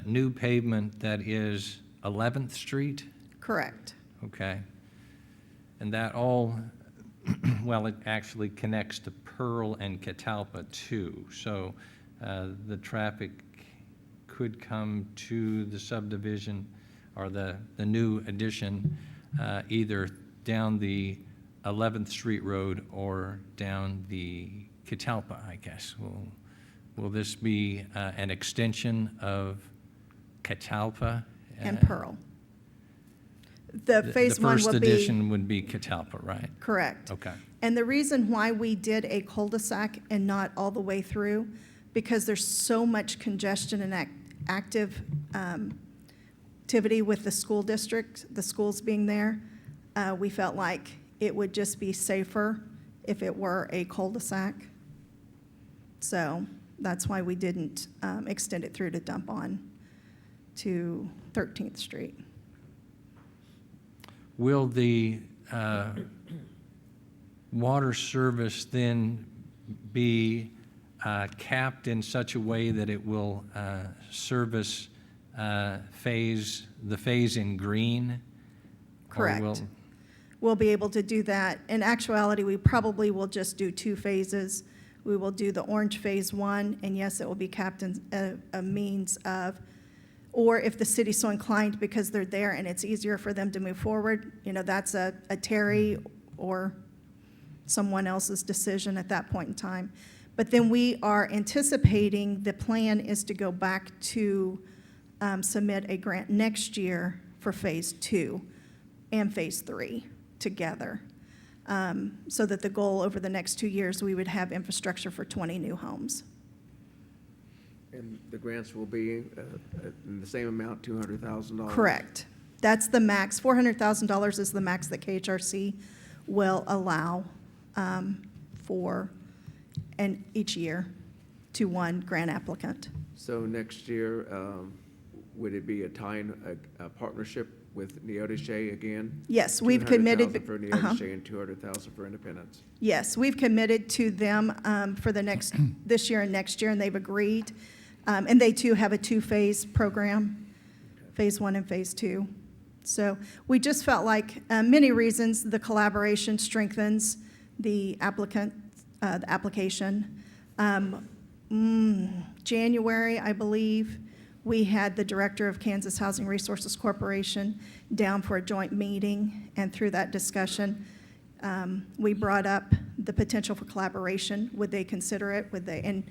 new pavement that is 11th Street? Correct. Okay. And that all, well, it actually connects to Pearl and Catalpa too. So the traffic could come to the subdivision or the new addition either down the 11th Street Road or down the Catalpa, I guess. Will this be an extension of Catalpa? And Pearl. The Phase 1 The will first be. addition would be Catalpa, right? Correct. Okay. And the reason why we did a cul-de-sac and not all the way through, because there's so much congestion and activity with the school district, the schools being there, we felt like it would just be safer if it were a cul-de-sac. So that's why we didn't extend it through to dump on to 13th Street. Will the water service then be capped in such a way that it will service the phase in green? Or will- Correct. We'll be able to do that. In actuality, we probably will just do 2 phases. We will do the orange Phase 1, and yes, it will be capped in a means of, or if the city's so inclined because they're there and it's easier for them to move forward, that's a Terry or someone else's decision at that point in time. But then we are anticipating, the plan is to go back to submit a grant next year for Phase 2 and Phase 3 together, so that the goal over the next 2 years, we would have infrastructure for 20 new homes. And the grants will be in the same amount, $200,000? Correct. That's the max. $400,000 is the max that KHRC will allow for each year to one grant applicant. So next year, would it be a partnership with Kdhe again? Yes, we've committed. $200,000 for Uh-huh. Kdhe and $200,000 for Independence? Yes, we've committed to them for this year and next year, and they've agreed. And they too have a 2-phase program, Phase 1 and Phase 2. So we just felt like, many reasons, the collaboration strengthens the application. January, I believe, we had the director of Kansas Housing Resources Corporation down for a joint meeting, and through that discussion, we brought up the potential for collaboration. Would they consider it? And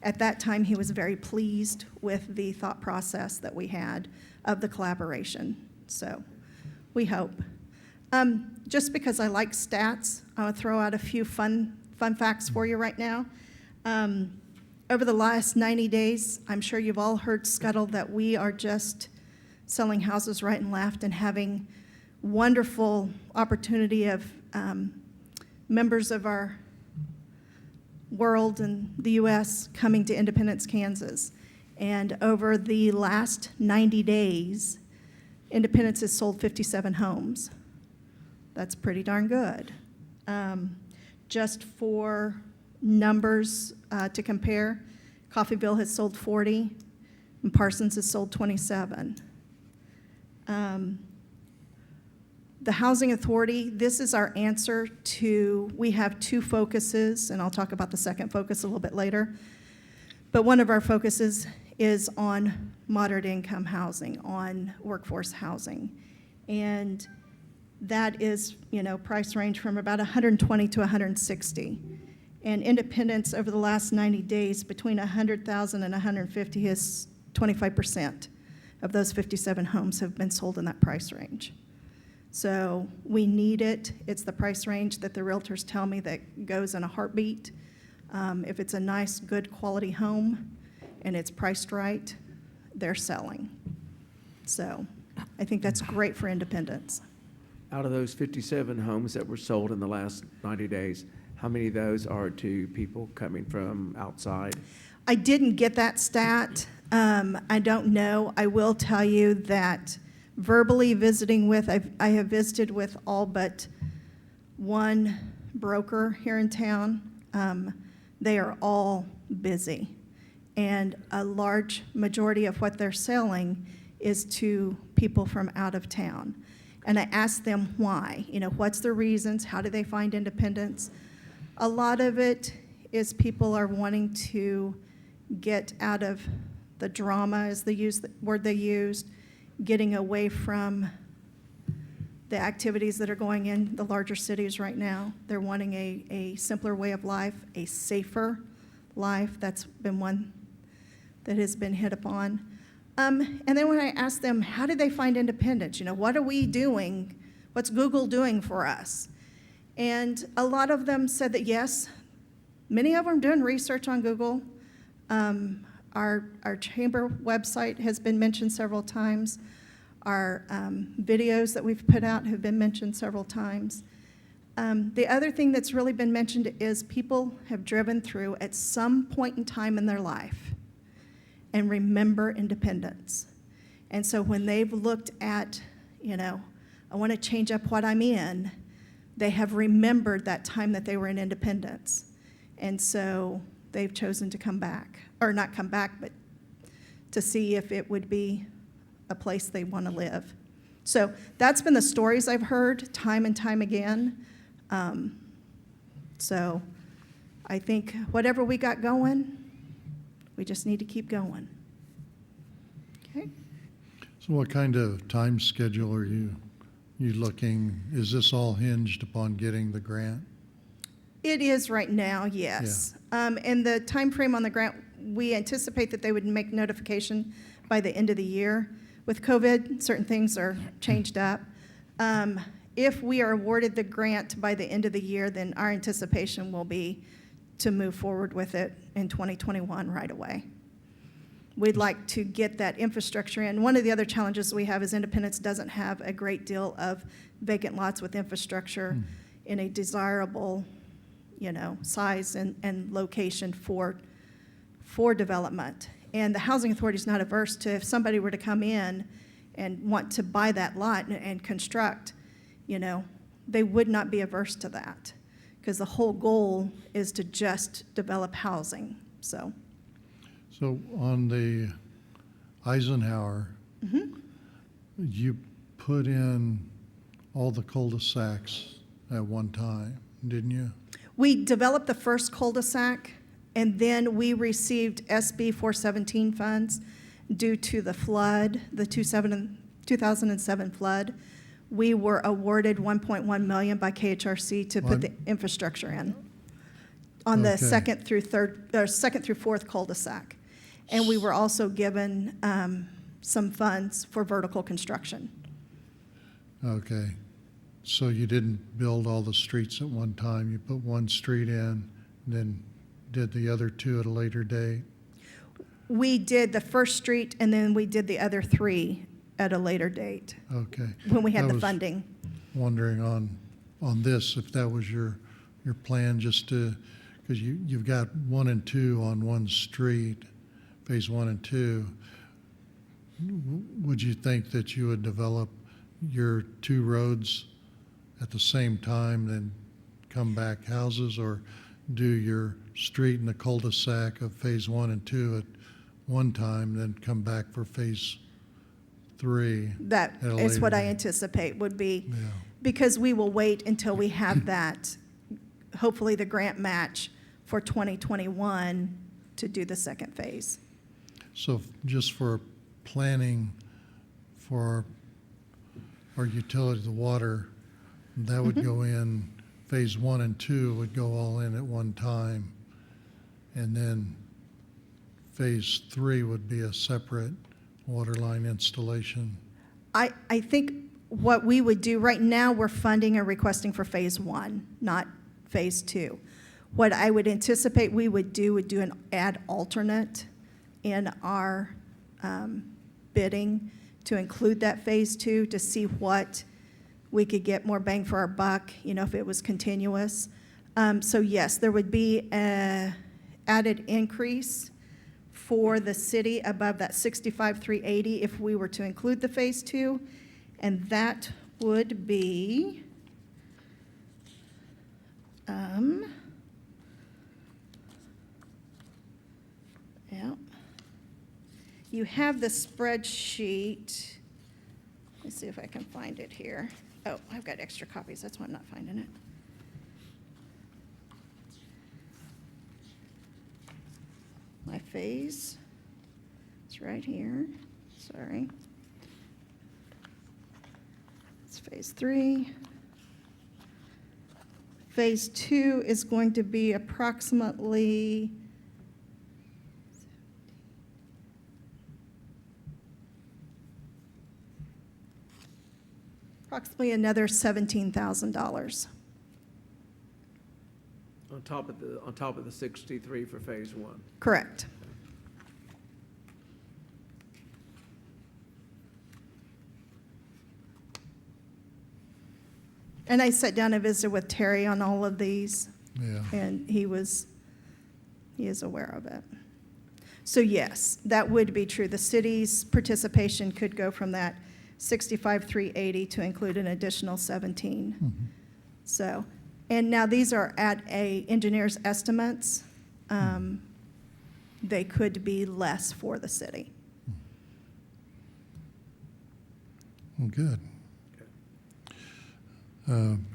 at that time, he was very pleased with the thought process that we had of the collaboration. So we hope. Just because I like stats, I want to throw out a few fun facts for you right now. Over the last 90 days, I'm sure you've all heard scuttle that we are just selling houses right and left and having wonderful opportunity of members of our world and the U.S. coming to Independence, Kansas. And over the last 90 days, Independence has sold 57 homes. That's pretty darn good. Just for numbers to compare, Coffeyville has sold 40, and Parsons has sold 27. The Housing Authority, this is our answer to, we have 2 focuses, and I'll talk about the second focus a little bit later. But one of our focuses is on moderate income housing, on workforce housing. And that is, price range from about 120 to 160. And Independence over the last 90 days, between 100,000 and 150 is 25% of those 57 homes have been sold in that price range. So we need it. It's the price range that the realtors tell me that goes in a heartbeat. If it's a nice, good quality home and it's priced right, they're selling. So I think that's great for independence. Out of those 57 homes that were sold in the last 90 days, how many of those are to people coming from outside? I didn't get that stat. I don't know. I will tell you that verbally visiting with, I have visited with all but one broker here in town. They are all busy. And a large majority of what they're selling is to people from out of town. And I asked them why. What's the reasons? How do they find independence? A lot of it is people are wanting to get out of the drama, is the word they used, getting away from the activities that are going in the larger cities right now. They're wanting a simpler way of life, a safer life. That's been one that has been hit upon. And then when I asked them, how did they find independence? What are we doing? What's Google doing for us? And a lot of them said that yes, many of them are doing research on Google. Our chamber website has been mentioned several times. Our videos that we've put out have been mentioned several times. The other thing that's really been mentioned is people have driven through at some point in time in their life and remember independence. And so when they've looked at, I want to change up what I'm in, they have remembered that time that they were in independence. And so they've chosen to come back, or not come back, but to see if it would be a place they want to live. So that's been the stories I've heard time and time again. So I think whatever we got going, we just need to keep going. Okay? So what kind of time schedule are you looking? Is this all hinged upon getting the grant? It is right now, yes. And the time frame on the grant, we anticipate that they would make notification by the end of the year. With COVID, certain things are changed up. If we are awarded the grant by the end of the year, then our anticipation will be to move forward with it in 2021 right away. We'd like to get that infrastructure in. One of the other challenges we have is Independence doesn't have a great deal of vacant lots with infrastructure in a desirable, size and location for development. And the Housing Authority is not averse to, if somebody were to come in and want to buy that lot and construct, they would not be averse to that, because the whole goal is to just develop housing. So on the Eisenhower, you put in all the cul-de-sacs at one time, didn't you? we developed the first cul-de-sac, and then we received SB 417 funds due to the flood, the 2007 flood. We were awarded $1.1 million by KHRC to put the infrastructure in on the Okay. second through fourth cul-de-sac. And we were also given some funds for vertical construction. Okay. So you didn't build all the streets at one time. You put one street in, and then did the other two at a later date? We did the first street, and then we did the other three at a later date, Okay. when we had I the was funding. Wondering on this, if that was your plan, just to, because you've got 1 and 2 on one street, phase 1 and 2. Would you think that you would develop your 2 roads at the same time, then come back houses, or do your street and the cul-de-sac of phase 1 and 2 at one time, then come back for phase 3? That At a is what later I date. anticipate would be, Yeah. because we will wait until we have that, hopefully the grant match for 2021 to do the second phase. So just for planning for our utility, the water, that would go in, phase 1 and 2 would go all in at one time. And then phase 3 would be a separate water line installation. I think what we would do, right now, we're funding and requesting for phase 1, not phase 2. What I would anticipate we would do an add alternate in our bidding to include that Phase 2 to see what we could get more bang for our buck, if it was continuous. So yes, there would be a added increase for the city above that 65,380 if we were to include the Phase 2, and that would be, yeah. You have the spreadsheet. Let's see if I can find it here. Oh, I've got extra copies, that's why I'm not finding it. My phase, it's right here, sorry. It's Phase 3. Phase 2 is going to be approximately another $17,000. On top of the 63 for Phase 1. Correct. And I sat down and visited with Terry on all of these, Yeah. and he is aware of it. So yes, that would be true. The city's participation could go from that 65,380 to include an additional 17. Mhm. So, and now these are at a engineer's estimates. They could be less for the city. Well, good.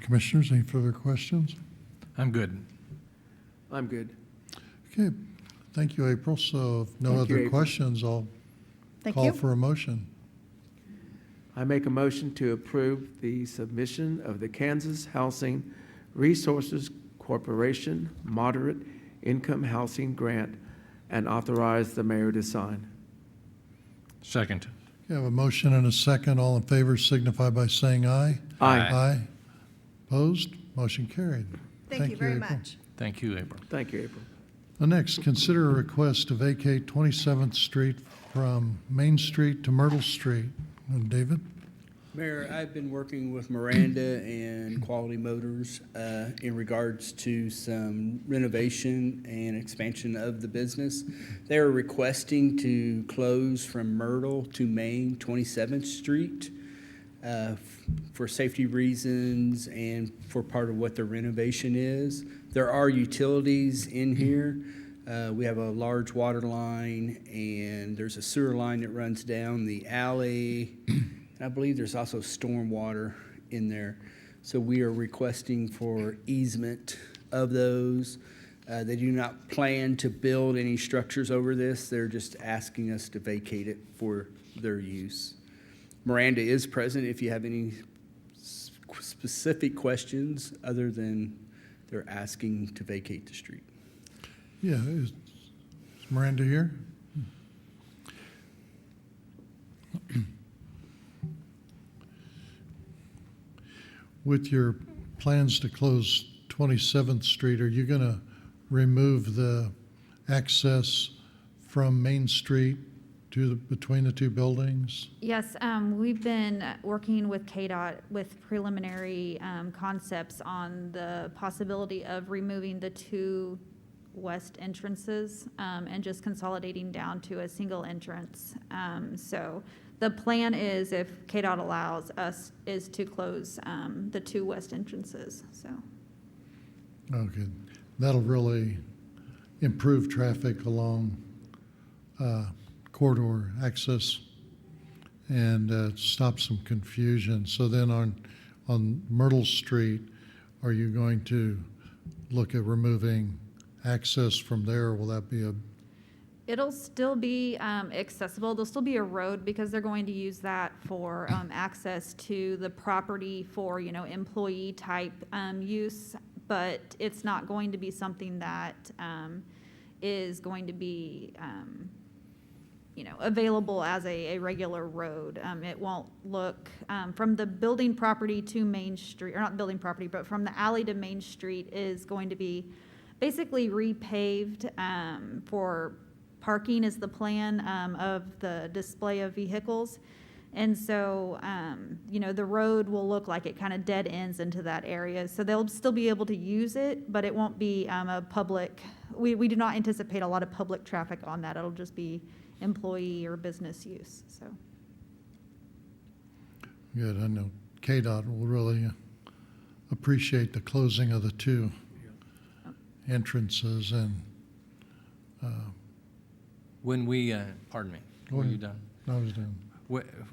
Commissioners, any further questions? I'm good. I'm good. Okay, thank you, April. So if no Thank you, other April. questions, I'll Thank call you. for a motion. I make a motion to approve the submission of the Kansas Housing Resources Corporation Moderate Income Housing Grant and authorize the mayor to sign. Second. Okay, I have a motion and a second. All in favor signify by saying aye. Aye. Aye. Opposed? Motion carried. Thank you very April. much. Thank you, April. Thank you, April. Next, consider a request to vacate 27th Street from Main Street to Myrtle Street. David? Mayor, I've been working with Miranda and Quality Motors in regards to some renovation and expansion of the business. They are requesting to close from Myrtle to Main 27th Street for safety reasons and for part of what the renovation is. There are utilities in here. We have a large water line, and there's a sewer line that runs down the alley. And I believe there's also storm water in there. So we are requesting for easement of those. They do not plan to build any structures over this. They're just asking us to vacate it for their use. Miranda is present if you have any specific questions other than they're asking to vacate the street. Yeah, is Miranda here? With your plans to close 27th Street, are you going to remove the access from Main Street to between the two buildings? Yes, we've been working with Kdhe with preliminary concepts on the possibility of removing the two west entrances and just consolidating down to a single entrance. So the plan is, if Kdhe allows us, is to close the two west entrances, so. Okay, that'll really improve traffic along corridor access and stop some confusion. So then on Myrtle Street, are you going to look at removing access from there? Will that be a, It'll still be accessible. There'll still be a road because they're going to use that for access to the property for, employee type use. But it's not going to be something that is going to be, available as a regular road. It won't look, from the building property to Main Street, or not building property, but from the alley to Main Street is going to be basically repaved for parking is the plan of the display of vehicles. And so, the road will look like it kind of dead ends into that area. So they'll still be able to use it, but it won't be a public, we do not anticipate a lot of public traffic on that. It'll just be employee or business use, so. Good, I know KDOT will really appreciate the closing of the two entrances and, When we, pardon me, Go were you ahead. done? I was done.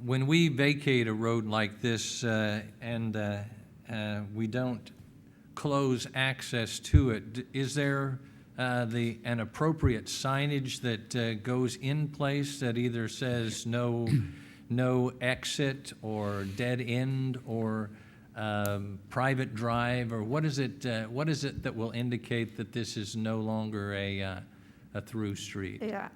When we vacate a road like this and we don't close access to it, is there an appropriate signage that goes in place that either says no exit or dead end or private drive, or what is it that will indicate that this is no longer a through street? Yeah,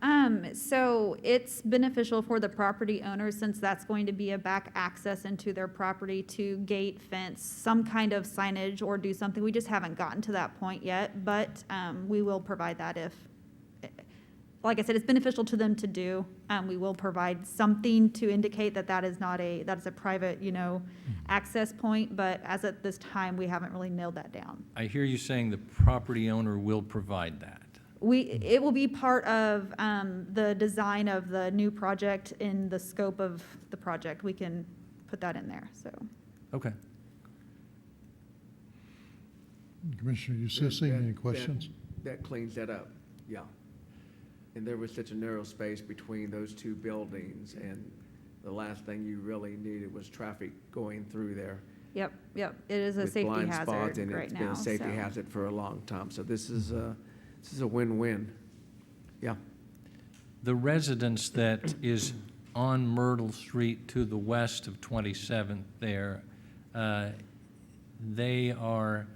so it's beneficial for the property owner, since that's going to be a back access into their property, to gate, fence, some kind of signage or do something. We just haven't gotten to that point yet, but we will provide that if, like I said, it's beneficial to them to do. We will provide something to indicate that that is a private, access point, but as at this time, we haven't really nailed that down. I hear you saying the property owner will provide that. It will be part of the design of the new project. In the scope of the project, we can put that in there, so. Okay. Commissioner Eustace, any questions? That cleans that up, yeah. And there was such a narrow space between those two buildings, and the last thing you really needed was traffic going through there. Yep, it is a with safety blind spots, hazard and right it's been now, a safety so. hazard for a long time. So this is a win-win. Yeah. The residence that is on Myrtle Street to the west of 27th there, they are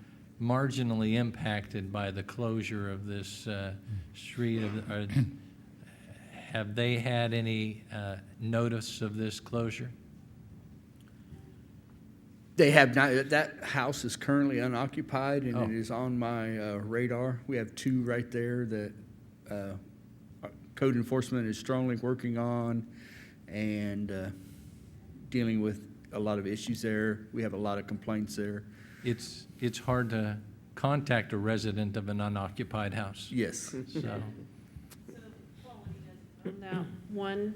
marginally impacted by the closure of this street. Have they had any notice of this closure? They have not, that house is currently unoccupied, and Oh. it is on my radar. We have two right there that code enforcement is strongly working on and dealing with a lot of issues there. We have a lot of complaints there. It's hard to contact a resident of an unoccupied house. Yes. So, Now, one,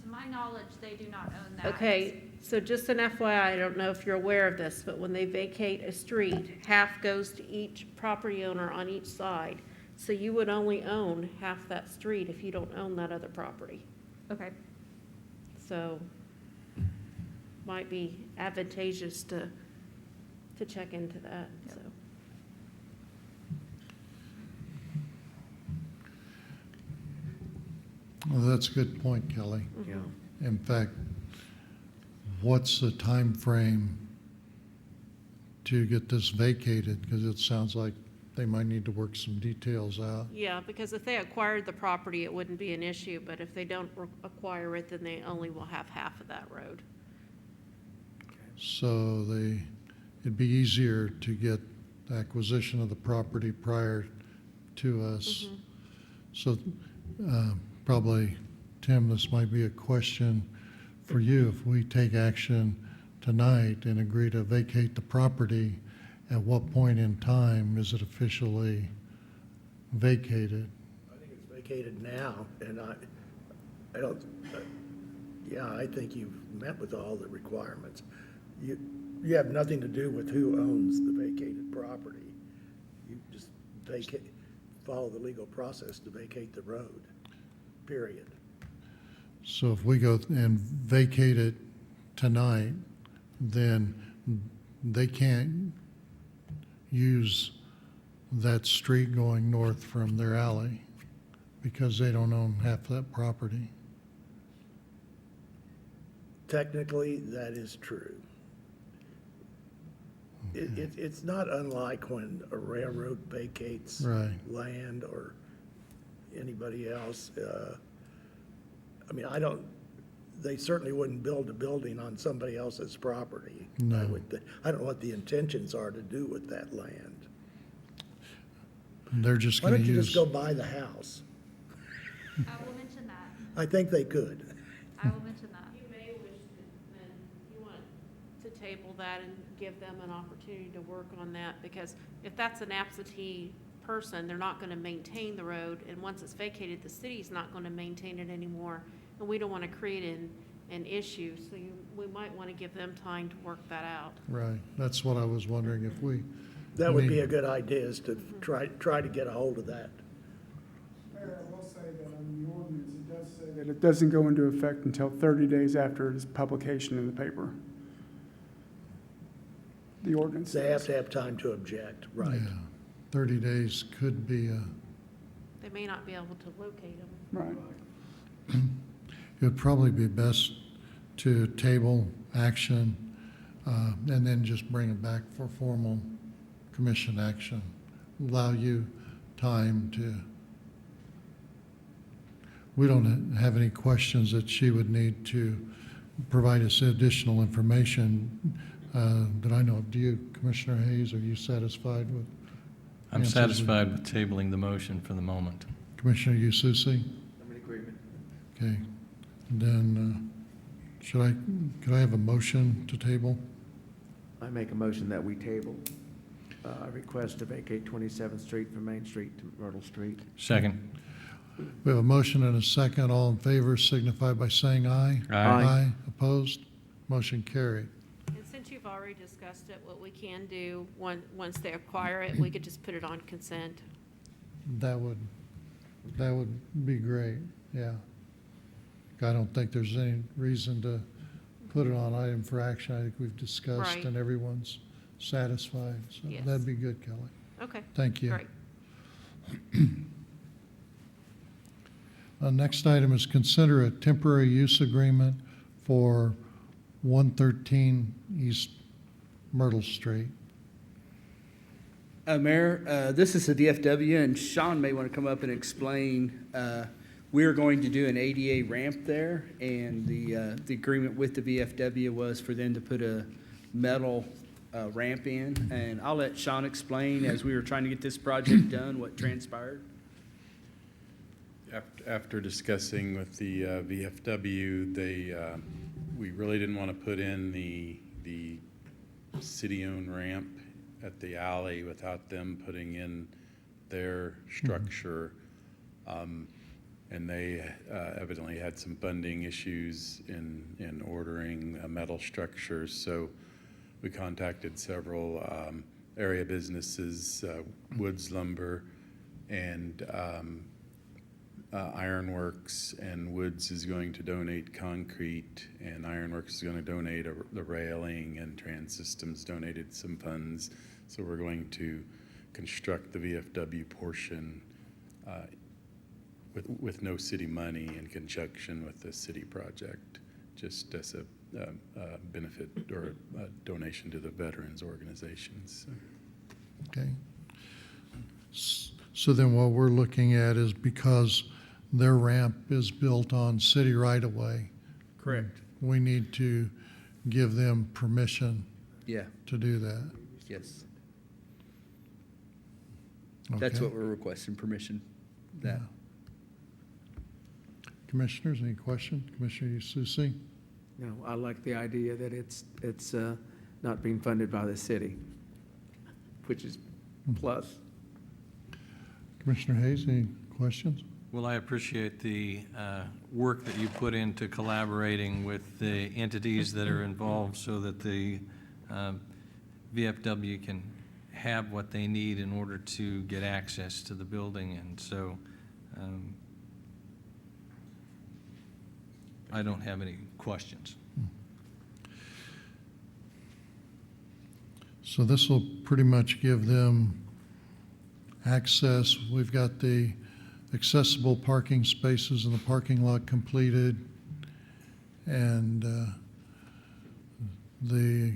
To my knowledge, they do not own that. okay, so just an FYI, I don't know if you're aware of this, but when they vacate a street, half goes to each property owner on each side. So you would only own half that street if you don't own that other property. Okay, So might be advantageous to check into that, so. Well, that's a good point, Kelly. Yeah. In fact, what's the time frame to get this vacated? Because it sounds like they might need to work some details out. Yeah, because if they acquired the property, it wouldn't be an issue, but if they don't acquire it, then they only will have half of that road. So it'd be easier to get acquisition of the property prior to us. So probably, Tim, this might be a question for you. If we take action tonight and agree to vacate the property, at what point in time is it officially vacated? I think it's vacated now, and I don't, yeah, I think you've met with all the requirements. You have nothing to do with who owns the vacated property. You just follow the legal process to vacate the road, period. So if we go and vacate it tonight, then they can't use that street going north from their alley because they don't own half that property. Technically, that is true. It's not unlike when a railroad vacates Right. land or anybody else. They certainly wouldn't build a building on somebody else's property. No. I don't know what the intentions are to do with that land. They're just Why gonna don't you just use, go buy the house? I will mention that. I think they could. I will mention that. You may wish to table that and give them an opportunity to work on that, because if that's an absentee person, they're not gonna maintain the road, and once it's vacated, the city's not gonna maintain it anymore, and we don't wanna create an issue, so we might wanna give them time to work that out. Right, that's what I was wondering if we, That would be a good idea, is to try to get a hold of that. Mayor, I will say that on the ordinance, it does say that it doesn't go into effect until 30 days after its publication in the paper. The ordinance. They have to have time to object, right? yeah, 30 days could be They may not be able to locate them. Right. it would probably be best to table action, and then just bring it back for formal commission action. Allow you time to, we don't have any questions that she would need to provide us additional information that I know of. Do you, Commissioner Hayes, are you satisfied with? I'm answers? satisfied with tabling the motion for the moment. Commissioner Ususi? I'm in agreement. Okay, then, could I have a motion to table? I make a motion that we table a request to vacate 27th Street from Main Street to Myrtle Street. Second. We have a motion and a second. All in favor signify by saying aye. Aye. Opposed? Motion carried. And since you've already discussed it, what we can do, once they acquire it, we could just put it on consent. That would be great, yeah. I don't think there's any reason to put it on item for action. I think we've discussed Right. and everyone's satisfied. So Yes. that'd be good, Kelly. Okay. Thank you. Great. Next item is consider a temporary use agreement for 113 East Myrtle Street. Mayor, this is the DFW, and Sean may want to come up and explain. We are going to do an ADA ramp there, and the agreement with the VFW was for them to put a metal ramp in. And I'll let Sean explain, as we were trying to get this project done, what transpired. After discussing with the VFW, we really didn't want to put in the city-owned ramp at the alley without them putting in their structure. And they evidently had some funding issues in ordering a metal structure. So we contacted several area businesses, Woods Lumber and Ironworks, and Woods is going to donate concrete, and Ironworks is going to donate the railing, and Trans Systems donated some funds. So we're going to construct the VFW portion with no city money in conjunction with the city project, just as a benefit or a donation to the veterans organizations. Okay. So then what we're looking at is, because their ramp is built on city right-of-way, Correct. we need to give them permission Yeah, to do that. yes. That's Okay. what we're requesting, permission. That. Commissioners, any questions? Commissioner Susi? No, I like the idea that it's not being funded by the city, which is plus. Commissioner Hayes, any questions? Well, I appreciate the work that you put into collaborating with the entities that are involved so that the VFW can have what they need in order to get access to the building. And so I don't have any questions. So this will pretty much give them access. We've got the accessible parking spaces in the parking lot completed, and the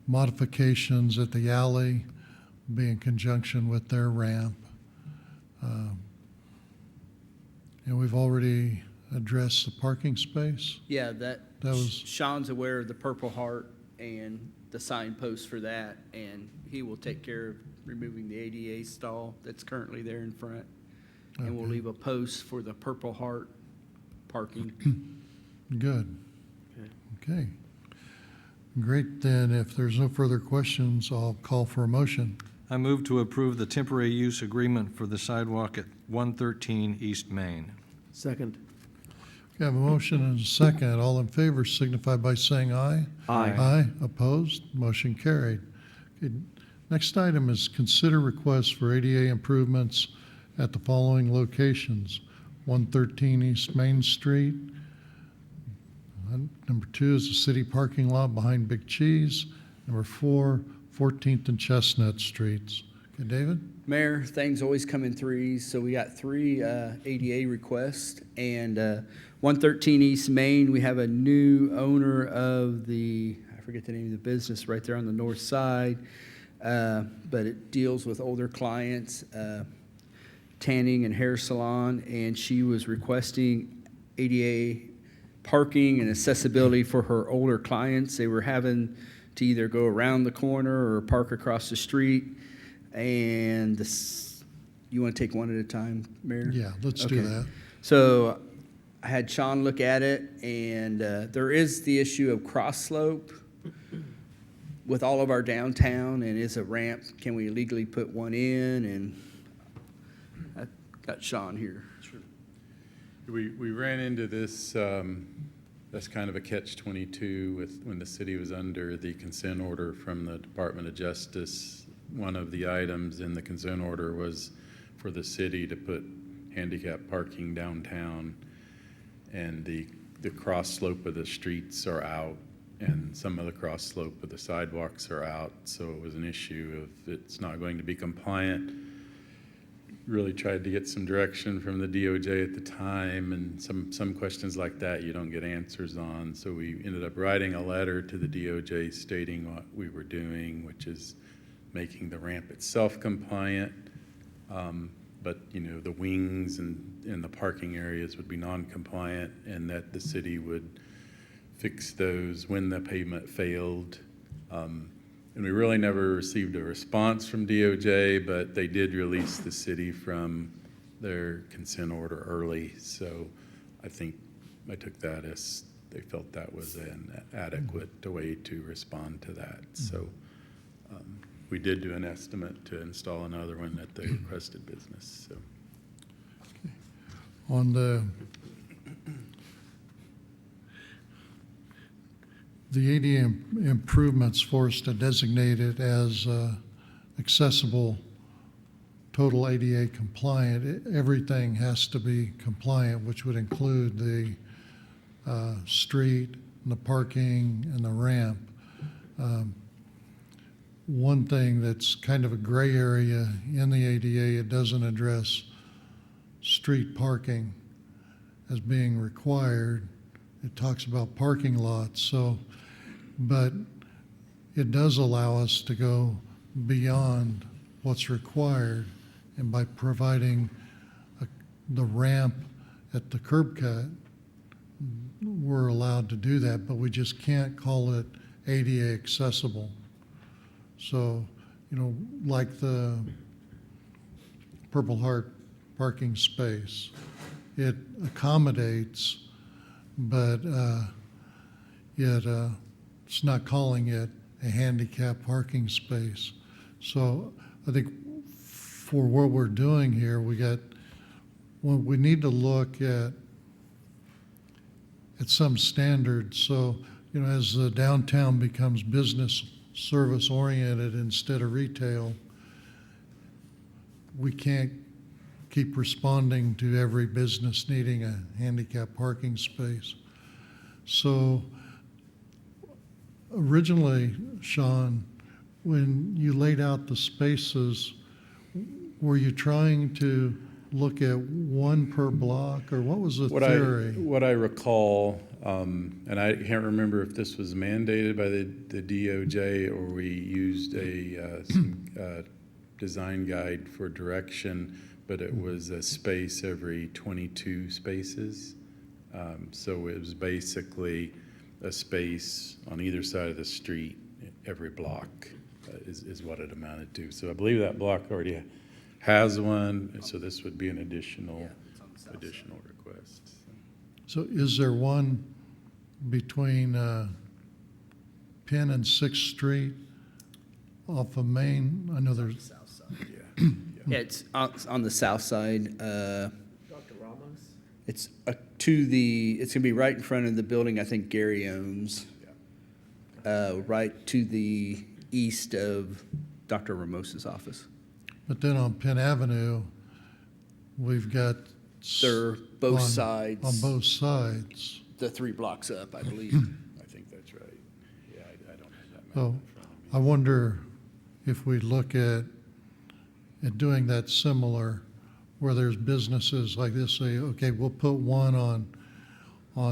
modifications at the alley be in conjunction with their ramp. And we've already addressed the parking space. Yeah, That was- Sean's aware of the Purple Heart and the signpost for that, and he will take care of removing the ADA stall that's currently there in front. And we'll Okay. leave a post for the Purple Heart parking. Good. Okay. Great, then if there's no further questions, I'll call for a motion. I move to approve the temporary use agreement for the sidewalk at 113 East Main. Second. We have a motion and a second. All in favor signify by saying aye. Aye. Aye, opposed, motion carried. Okay, next item is consider requests for ADA improvements at the following locations: 113 East Main Street. Number 2 is the city parking lot behind Big Cheese. Number 4, 14th and Chestnut Streets. Okay, David? Mayor, things always come in threes, so we got 3 ADA requests. And 113 East Main, we have a new owner of the, I forget the name of the business, right there on the north side. But it deals with older clients, tanning and hair salon, and she was requesting ADA parking and accessibility for her older clients. They were having to either go around the corner or park across the street. And this, you want to take one at a time, Mayor? Yeah, let's do Okay. that. So I had Sean look at it, and there is the issue of cross slope with all of our downtown, and is a ramp, can we legally put one in? And I got Sean here. We ran into this, that's kind of a catch-22 with, when the city was under the consent order from the Department of Justice. One of the items in the consent order was for the city to put handicap parking downtown, and the cross slope of the streets are out, and some of the cross slope of the sidewalks are out, so it was an issue of it's not going to be compliant. Really tried to get some direction from the DOJ at the time, and some questions like that you don't get answers on. So we ended up writing a letter to the DOJ stating what we were doing, which is making the ramp itself compliant, but the wings and the parking areas would be non-compliant, and that the city would fix those when the pavement failed. And we really never received a response from DOJ, but they did release the city from their consent order early. So I think I took that as they felt that was an adequate way to respond to that. So we did do an estimate to install another one at the requested business. So. On the ADA improvements for us to designate it as accessible, total ADA compliant, everything has to be compliant, which would include the street, and the parking, and the ramp. One thing that's kind of a gray area in the ADA, it doesn't address street parking as being required. It talks about parking lots, but it does allow us to go beyond what's required, and by providing the ramp at the curb cut, we're allowed to do that, but we just can't call it ADA accessible. So, like the Purple Heart parking space, it accommodates, but it's not calling it a handicap parking space. So I think for what we're doing here, we need to look at some standards. So, as the downtown becomes business service oriented instead of retail, we can't keep responding to every business needing a handicap parking space. So originally, Sean, when you laid out the spaces, were you trying to look at one per block, or what was the theory? What I recall, and I can't remember if this was mandated by the DOJ or we used some design guide for direction, but it was a space every 22 spaces. So it was basically a space on either side of the street every block is what it amounted to. So I believe that block already has one, so this would be an additional request. So is there one between Penn and Sixth Street off of Main. I know there's, South side. Yeah, it's on the south side. Dr. Ramos? It's it's gonna be right in front of the building I think Gary owns. Right to the east of Dr. Ramos's office. but then on Penn Avenue, we've got. They're both on- sides. On both sides. The 3 blocks up, I believe. I think that's right. Yeah, I don't have that map So in front of me. I wonder if we look at doing that similar, where there's businesses like this, say, okay, we'll put one on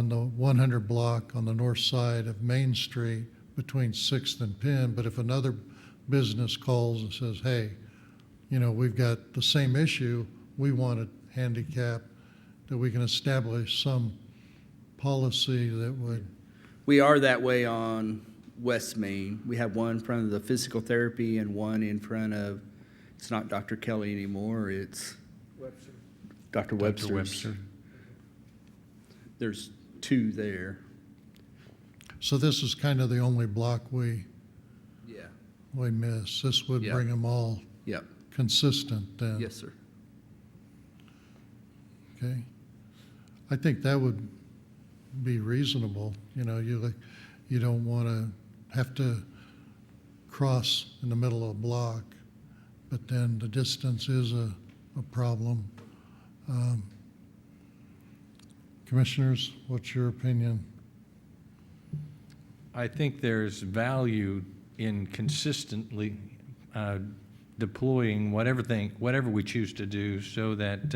the 100 block on the north side of Main Street between Sixth and Penn, but if another business calls and says, hey, you know, we've got the same issue, we want a handicap, that we can establish some policy that would, We are that way on West Main. We have one in front of the physical therapy and one in front of, it's not Dr. Kelly anymore, it's Webster. Dr. Webster's. Webster. There's 2 there. so this is kind of the only block we Yeah. miss. This would Yeah. bring them all Yep. consistent then. Yes, sir. Okay. I think that would be reasonable. You know, you don't want to have to cross in the middle of a block, but then the distance is a problem. Commissioners, what's your opinion? I think there's value in consistently deploying whatever we choose to do, so that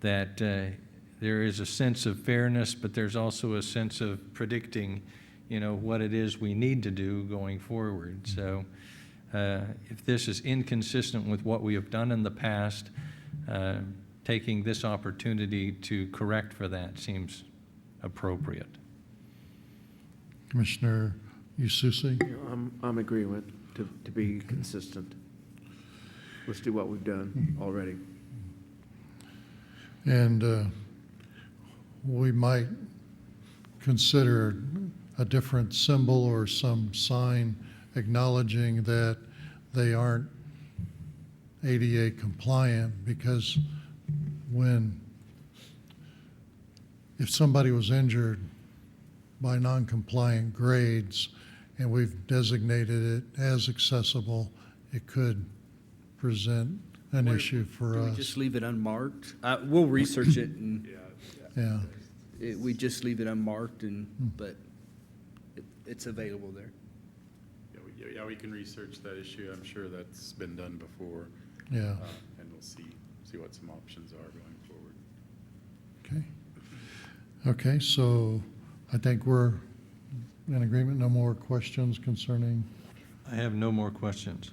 there is a sense of fairness, but there's also a sense of predicting, you know, what it is we need to do going forward. So if this is inconsistent with what we have done in the past, taking this opportunity to correct for that seems appropriate. Commissioner Ususi? You know, I'm agreeing with, to be consistent. Let's do what we've done already. And we might consider a different symbol or some sign acknowledging that they aren't ADA compliant, because if somebody was injured by non-compliant grades and we've designated it as accessible, it could present an issue for Do we us. just leave it unmarked? We'll research it and Yeah. we just leave it unmarked but it's available there. Yeah, we can research that issue. I'm sure that's been done before. Yeah. And we'll see what some options are going forward. Okay. Okay, so I think we're in agreement. No more questions concerning, I have no more questions.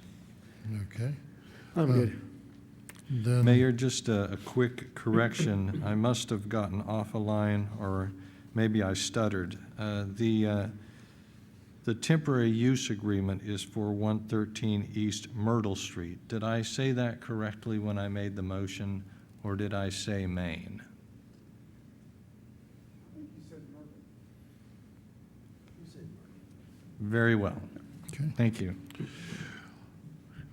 okay. I'm good. Then. Mayor, just a quick correction. I must have gotten off a line, or maybe I stuttered. The temporary use agreement is for 113 East Myrtle Street. Did I say that correctly when I made the motion, or did I say Main? Very well. Okay. Thank you.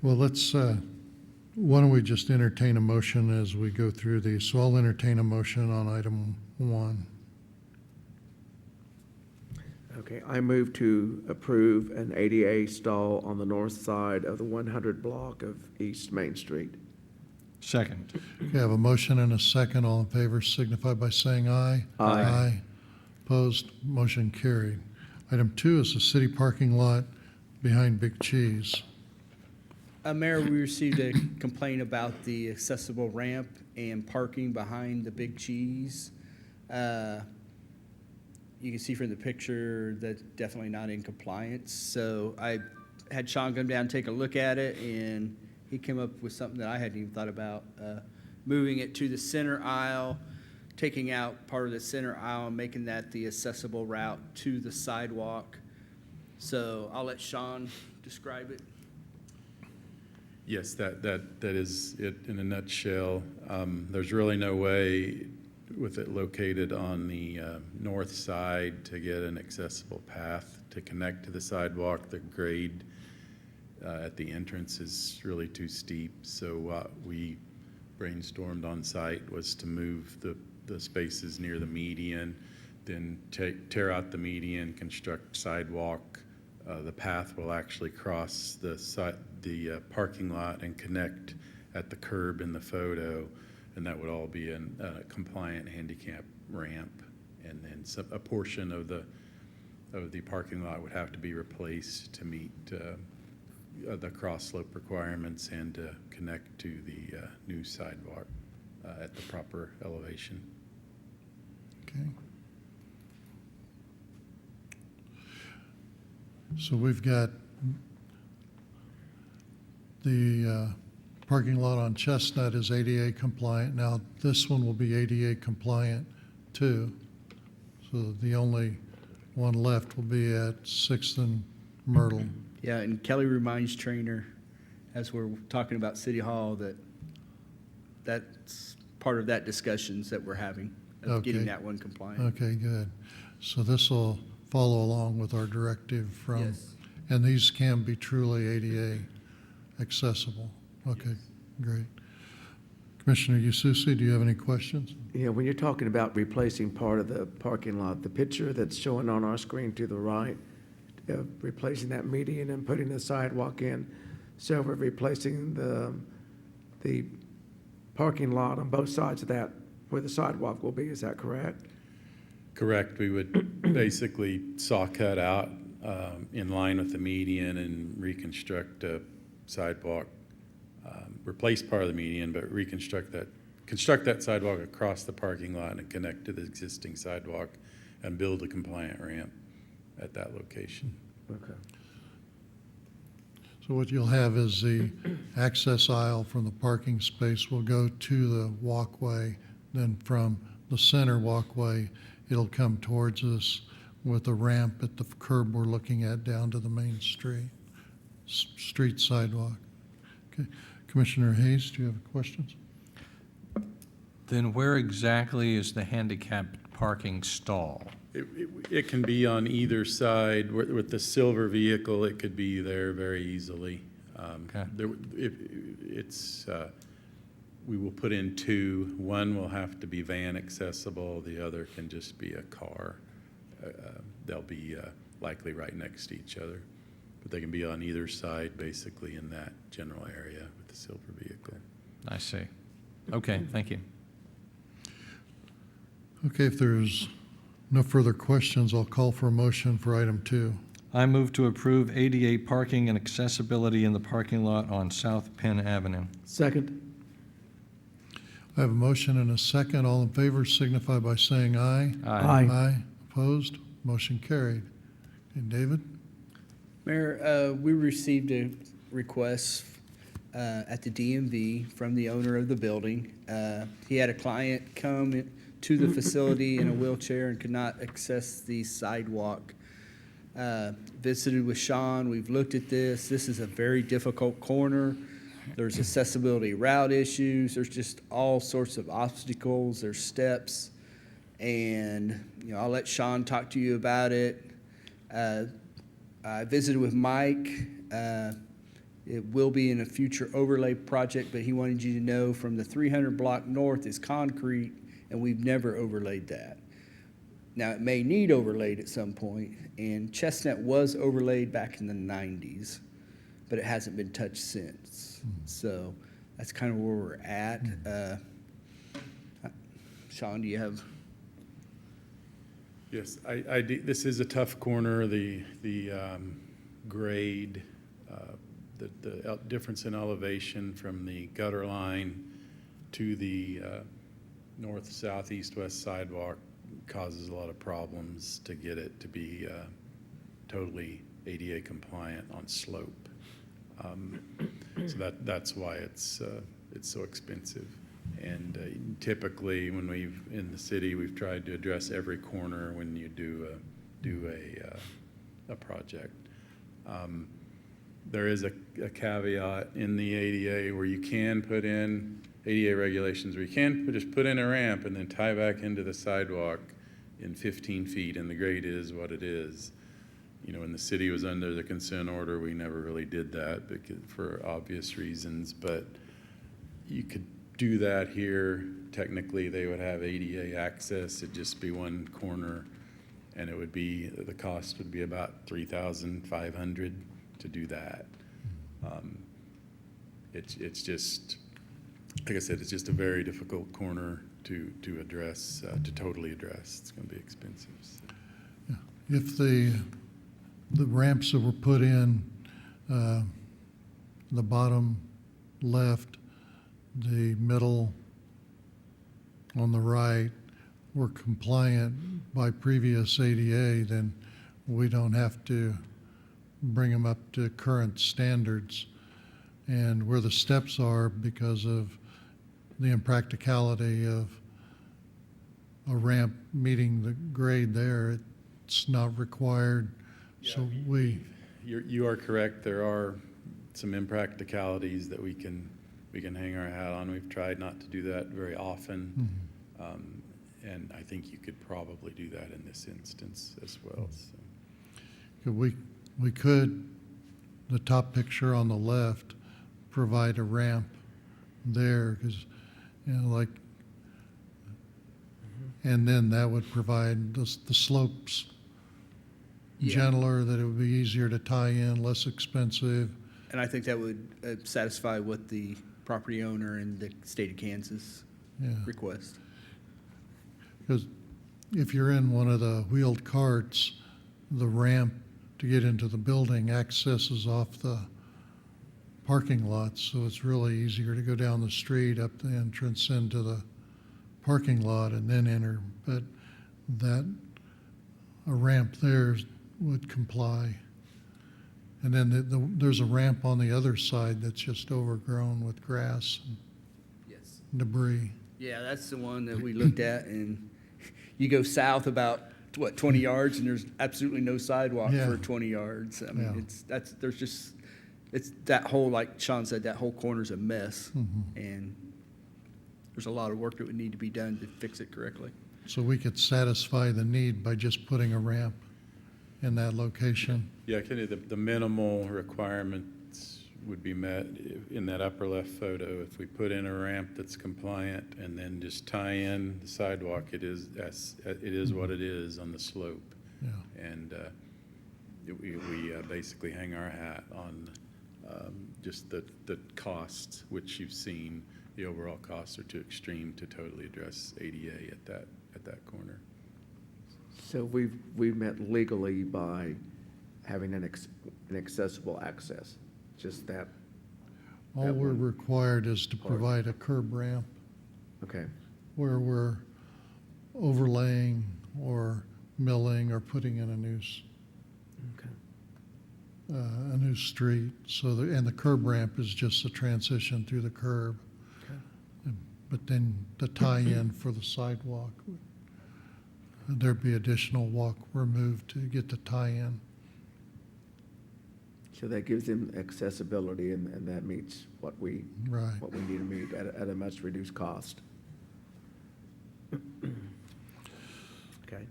Well, let's, why don't we just entertain a motion as we go through these? So I'll entertain a motion on item 1. Okay, I move to approve an ADA stall on the north side of the 100 block of East Main Street. Second. Okay, I have a motion and a second. All in favor signify by saying aye. Aye. Aye. Opposed, motion carried. Item 2 is the city parking lot behind Big Cheese. Mayor, we received a complaint about the accessible ramp and parking behind the Big Cheese. You can see from the picture that's definitely not in compliance. So I had Sean come down and take a look at it, and he came up with something that I hadn't even thought about, moving it to the center aisle, taking out part of the center aisle and making that the accessible route to the sidewalk. So I'll let Sean describe it. Yes, that is it in a nutshell. There's really no way with it located on the north side to get an accessible path to connect to the sidewalk. The grade at the entrance is really too steep, so what we brainstormed on site was to move the spaces near the median, then tear out the median, construct sidewalk. The path will actually cross the parking lot and connect at the curb in the photo, and that would all be a compliant handicap ramp. And then a portion of the parking lot would have to be replaced to meet the cross slope requirements and to connect to the new sidewalk at the proper elevation. Okay. So we've got the parking lot on Chestnut is ADA compliant. Now, this one will be ADA compliant too. So the only one left will be at 6th and Myrtle. Yeah, and Kelly reminds Trainer, as we're talking about City Hall, that's part of that discussions that we're having, of getting Okay. that one compliant. Okay, good. So this will follow along with our directive from, Yes. and these can be truly ADA accessible. Okay, great. Commissioner Ususi, do you have any questions? Yeah, when you're talking about replacing part of the parking lot, the picture that's showing on our screen to the right, replacing that median and putting the sidewalk in, so we're replacing the parking lot on both sides of that where the sidewalk will be, is that correct? Correct. We would basically saw cut out in line with the median and reconstruct a sidewalk, replace part of the median, but construct that sidewalk across the parking lot and connect to the existing sidewalk and build a compliant ramp at that location. Okay. So what you'll have is the access aisle from the parking space will go to the walkway. Then from the center walkway, it'll come towards us with a ramp at the curb we're looking at down to the main street sidewalk. Okay. Commissioner Hayes, do you have questions? Then where exactly is the handicapped parking stall? It can be on either side. With the silver vehicle, it could be there very easily. Okay. We will put in two. One will have to be van accessible. The other can just be a car. They'll be likely right next to each other. But they can be on either side, basically, in that general area with the silver vehicle. I see. Okay, thank you. Okay, if there's no further questions, I'll call for a motion for item 2. I move to approve ADA parking and accessibility in the parking lot on South Penn Avenue. Second? I have a motion and a second. All in favor signify by saying aye. Aye. Aye. Opposed? Motion carried. Okay, David? Mayor, we received a request at the DMV from the owner of the building. He had a client come to the facility in a wheelchair and could not access the sidewalk. Visited with Sean, we've looked at this. This is a very difficult corner. There's accessibility route issues. There's just all sorts of obstacles. There's steps. And, I'll let Sean talk to you about it. I visited with Mike. It will be in a future overlay project, but he wanted you to know from the 300 block north is concrete, and we've never overlaid that. Now, it may need overlaid at some point, and Chestnut was overlaid back in the 90s, but it hasn't been touched since. So that's kind of where we're at. Sean, do you have? Yes, this is a tough corner. The grade, the difference in elevation from the gutter line to the north, south, east, west sidewalk causes a lot of problems to get it to be totally ADA compliant on slope. So that's why it's so expensive. And typically, when in the city, we've tried to address every corner when you do a project. There is a caveat in the ADA where you can put in ADA regulations where you can just put in a ramp and then tie back into the sidewalk in 15 feet, and the grade is what it is. when the city was under the consent order, we never really did that because, for obvious reasons, but you could do that here. Technically, they would have ADA access. It'd just be one corner, and it would be, the cost would be about $3,500 to do that. It's just, like I said, it's just a very difficult corner to address, to totally address. It's going to be expensive. So. If the ramps that were put in, the bottom left, the middle on the right, were compliant by previous ADA, then we don't have to bring them up to current standards. And where the steps are, because of the impracticality of a ramp meeting the grade there, it's not required. So You are correct. There are some impracticalities that we can hang our hat on. We've tried not to do that very often. And I think you could probably do that in this instance as well. So. We could, the top picture on the left, provide a ramp there, because, and then that would provide the slopes gentler, that it would be easier to tie in, less expensive. And I think that would satisfy what the property owner and the state of Kansas request. Because if you're in one of the wheeled carts, the ramp to get into the building accesses off the parking lots, so it's really easier to go down the street up the entrance into the parking lot and then enter. But a ramp there would comply. And then there's a ramp on the other side that's just overgrown with grass and Yes. debris. Yeah, that's the one that we looked at, and you go south about, 20 yards, and there's absolutely no sidewalk for 20 yards. I mean, it's that whole, like Sean said, that whole corner's a mess, and there's a lot of work that would need to be done to fix it correctly. So we could satisfy the need by just putting a ramp in that location. Yeah, the minimal requirements would be met in that upper left photo. If we put in a ramp that's compliant and then just tie in the sidewalk, it is what it is on the slope. Yeah. And we basically hang our hat on just the costs, which you've seen. The overall costs are too extreme to totally address ADA at that corner. So we've met legally by having an accessible access, just that. All that we're one required is to part. provide a curb ramp Okay, where we're overlaying or milling or putting in a new street. So and the curb ramp is just a transition through the curb. But then the tie-in for the sidewalk, there'd be additional walk removed to get the tie-in. so that gives them accessibility, and that meets what we Right. need to meet at a much reduced cost. Okay.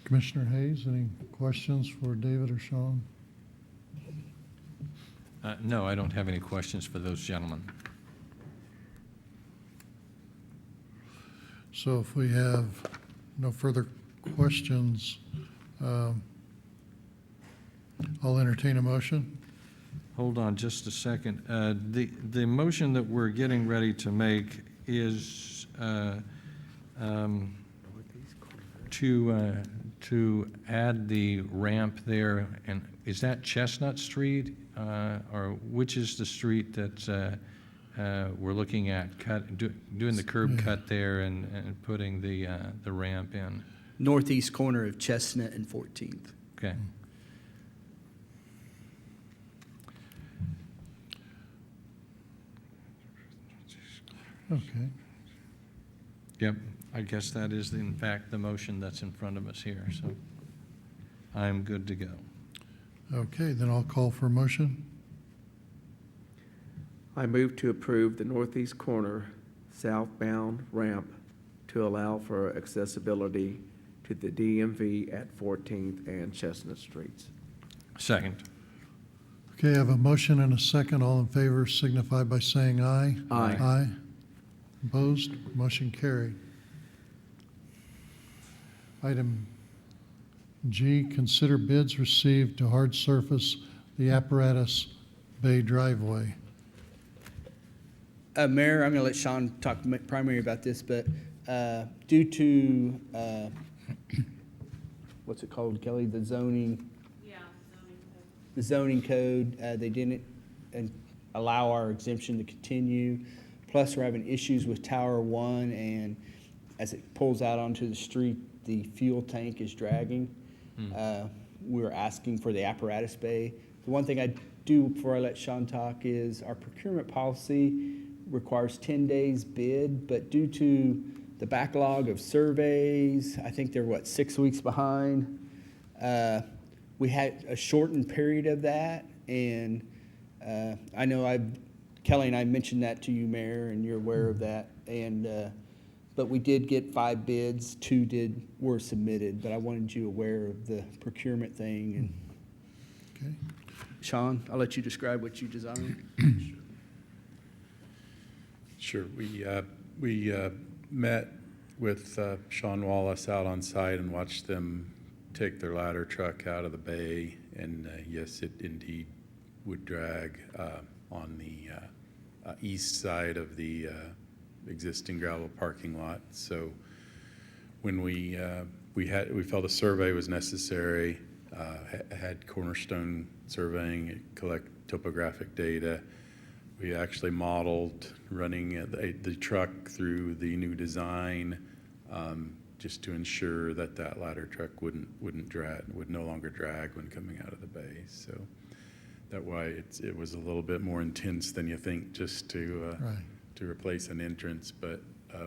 Commissioner Hayes, any questions for David or Sean? No, I don't have any questions for those gentlemen. So if we have no further questions, I'll entertain a motion. Hold on just a second. The motion that we're getting ready to make is to add the ramp there, and is that Chestnut Street? Or which is the street that we're looking at, doing the curb cut there and putting the ramp in? Northeast corner of Chestnut and 14th. Okay. Okay. Yep, I guess that is in fact the motion that's in front of us here, so I'm good to go. Okay, then I'll call for a motion. I move to approve the northeast corner southbound ramp to allow for accessibility to the DMV at 14th and Chestnut Streets. Second. Okay, I have a motion and a second. All in favor signify by saying aye. Aye. Aye. Opposed? Motion carried. Item G, consider bids received to hard surface the apparatus bay driveway. Mayor, I'm going to let Sean talk primary about this, but due to, what's it called, Kelly, the zoning? Yeah, The zoning code, they didn't allow our exemption to continue. Plus, we're having issues with Tower 1, and as it pulls out onto the street, the fuel tank is dragging. We're asking for the apparatus bay. The one thing I do before I let Sean talk is our procurement policy requires 10 days bid, but due to the backlog of surveys, I think they're, 6 weeks behind. We had a shortened period of that, and I know Kelly and I mentioned that to you, Mayor, and you're aware of that. And but we did get 5 bids, 2 were submitted, but I wanted you aware of the procurement thing. And Okay. Sean, I'll let you describe what you designed. Sure. We met with Sean Wallace out on site and watched them take their ladder truck out of the bay, and yes, it indeed would drag on the east side of the existing gravel parking lot. So when we felt a survey was necessary, had Cornerstone Surveying collect topographic data. We actually modeled running the truck through the new design, just to ensure that ladder truck would no longer drag when coming out of the bay. So that why it was a little bit more intense than you think, just to Right. to replace an entrance, but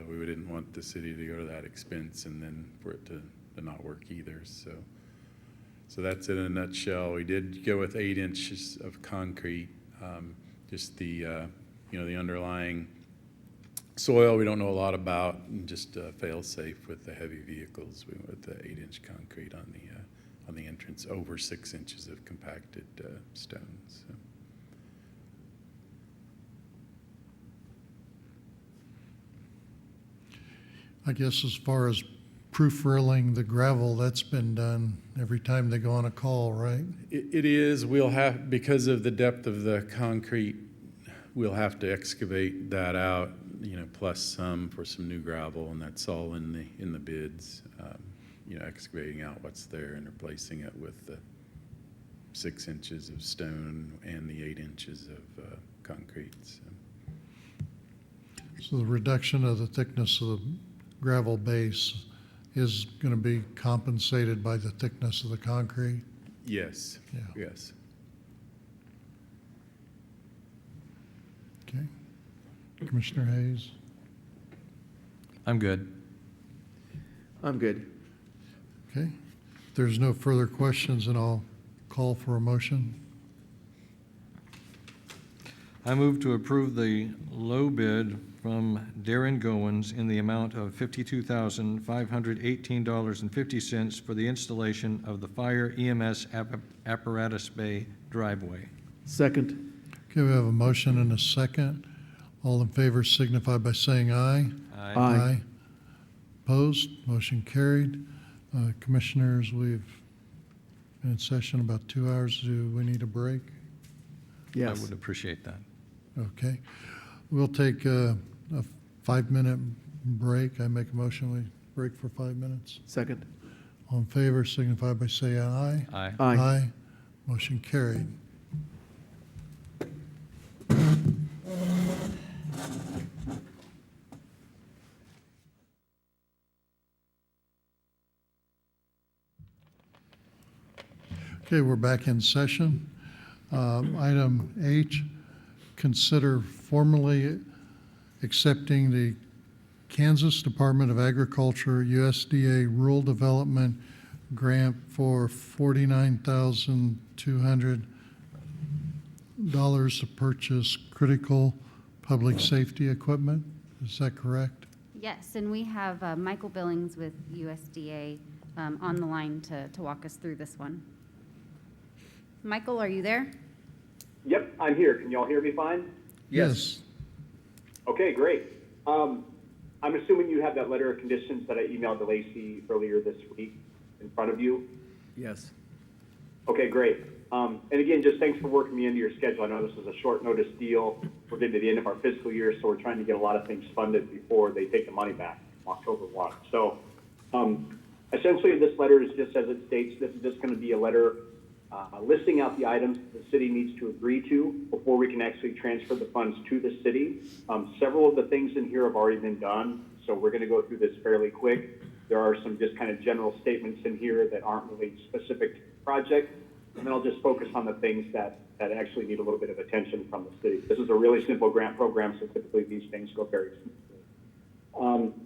we didn't want the city to go to that expense and then for it to not work either. So that's it in a nutshell. We did go with 8 inches of concrete. Just the the underlying soil we don't know a lot about, and just fail safe with the heavy vehicles. We went with the 8-inch concrete on the entrance, over 6 inches of compacted stone. So. I guess as far as proof rilling the gravel, that's been done every time they go on a call, right? It is. We'll have, because of the depth of the concrete, we'll have to excavate that out, plus some for some new gravel, and that's all in the bids. Excavating out what's there and replacing it with the 6 inches of stone and the 8 inches of concrete. So the reduction of the thickness of the gravel base is going to be compensated by the thickness of the concrete? Yes. Yeah. Yes. Okay. Commissioner Hayes? I'm good. I'm good. Okay. If there's no further questions, then I'll call for a motion. I move to approve the low bid from Darren Goins in the amount of $52,518.50 for the installation of the fire EMS apparatus bay driveway. Second. Okay, we have a motion and a second. All in favor signify by saying aye. Aye. Opposed? Motion carried. Commissioners, we've been in session about 2 hours. Do we need a break? I Yes. would appreciate that. Okay. We'll take a 5-minute break. I make a motion we break for 5 minutes. Second. All in favor signify by saying aye. Aye. Aye. Motion carried. Okay, we're back in session. Item H, consider formally accepting the Kansas Department of Agriculture USDA Rural Development Grant for $49,200 to purchase critical public safety equipment. Is that correct? Yes, and we have Michael Billings with USDA on the line to walk us through this one. Michael, are you there? Yep, I'm here. Can y'all hear me fine? Yes. Okay, great. I'm assuming you have that letter of conditions that I emailed to Lacey earlier this week in front of you. Yes. Okay, great. And again, just thanks for working me into your schedule. I know this is a short notice deal. We're getting to the end of our fiscal year, so we're trying to get a lot of things funded before they take the money back October 1. So essentially, this letter is just as it states. This is just going to be a letter listing out the items the city needs to agree to before we can actually transfer the funds to the city. Several of the things in here have already been done, so we're going to go through this fairly quick. There are some just kind of general statements in here that aren't really specific to the project, and then I'll just focus on the things that actually need a little bit of attention from the city. This is a really simple grant program, so typically these things go very smoothly.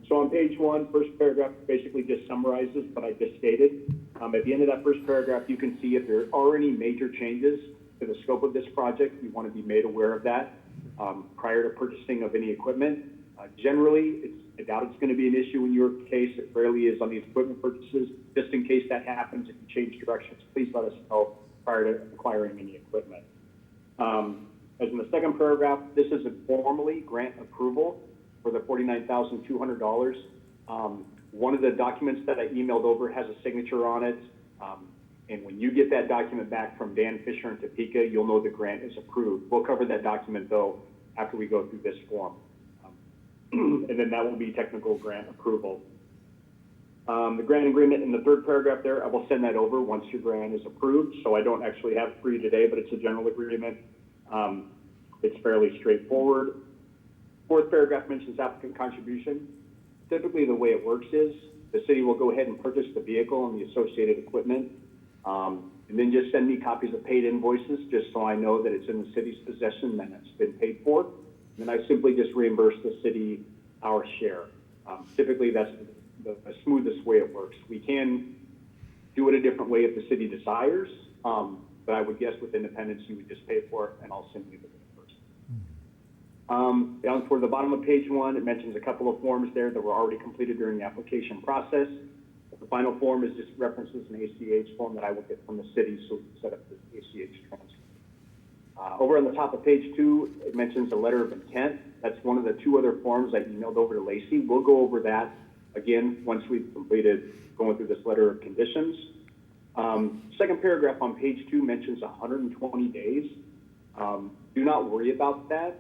So on page 1, first paragraph basically just summarizes what I just stated. At the end of that first paragraph, you can see if there are any major changes to the scope of this project, you want to be made aware of that prior to purchasing of any equipment. Generally, I doubt it's going to be an issue in your case. It rarely is on these equipment purchases. Just in case that happens, if you change directions, please let us know prior to acquiring any equipment. As in the second paragraph, this is a formally grant approval for the $49,200. One of the documents that I emailed over has a signature on it. And when you get that document back from Dan Fisher in Topeka, you'll know the grant is approved. We'll cover that document, though, after we go through this form. And then that will be technical grant approval. The grant agreement in the third paragraph there, I will send that over once your grant is approved. So I don't actually have it for you today, but it's a general agreement. It's fairly straightforward. Fourth paragraph mentions applicant contribution. Typically, the way it works is the city will go ahead and purchase the vehicle and the associated equipment, and then just send me copies of paid invoices just so I know that it's in the city's possession and it's been paid for. And then I simply just reimburse the city our share. Typically, that's the smoothest way it works. We can do it a different way if the city desires, but I would guess with Independence, you would just pay for it and I'll simply reimburse. Down toward the bottom of page 1, it mentions a couple of forms there that were already completed during the application process. The final form is just references an ACH form that I will get from the city so we can set up this ACH transfer. Over on the top of page 2, it mentions a letter of intent. That's one of the 2 other forms I emailed over to Lacey. We'll go over that again once we've completed going through this letter of conditions. Second paragraph on page 2 mentions 120 days. Do not worry about that.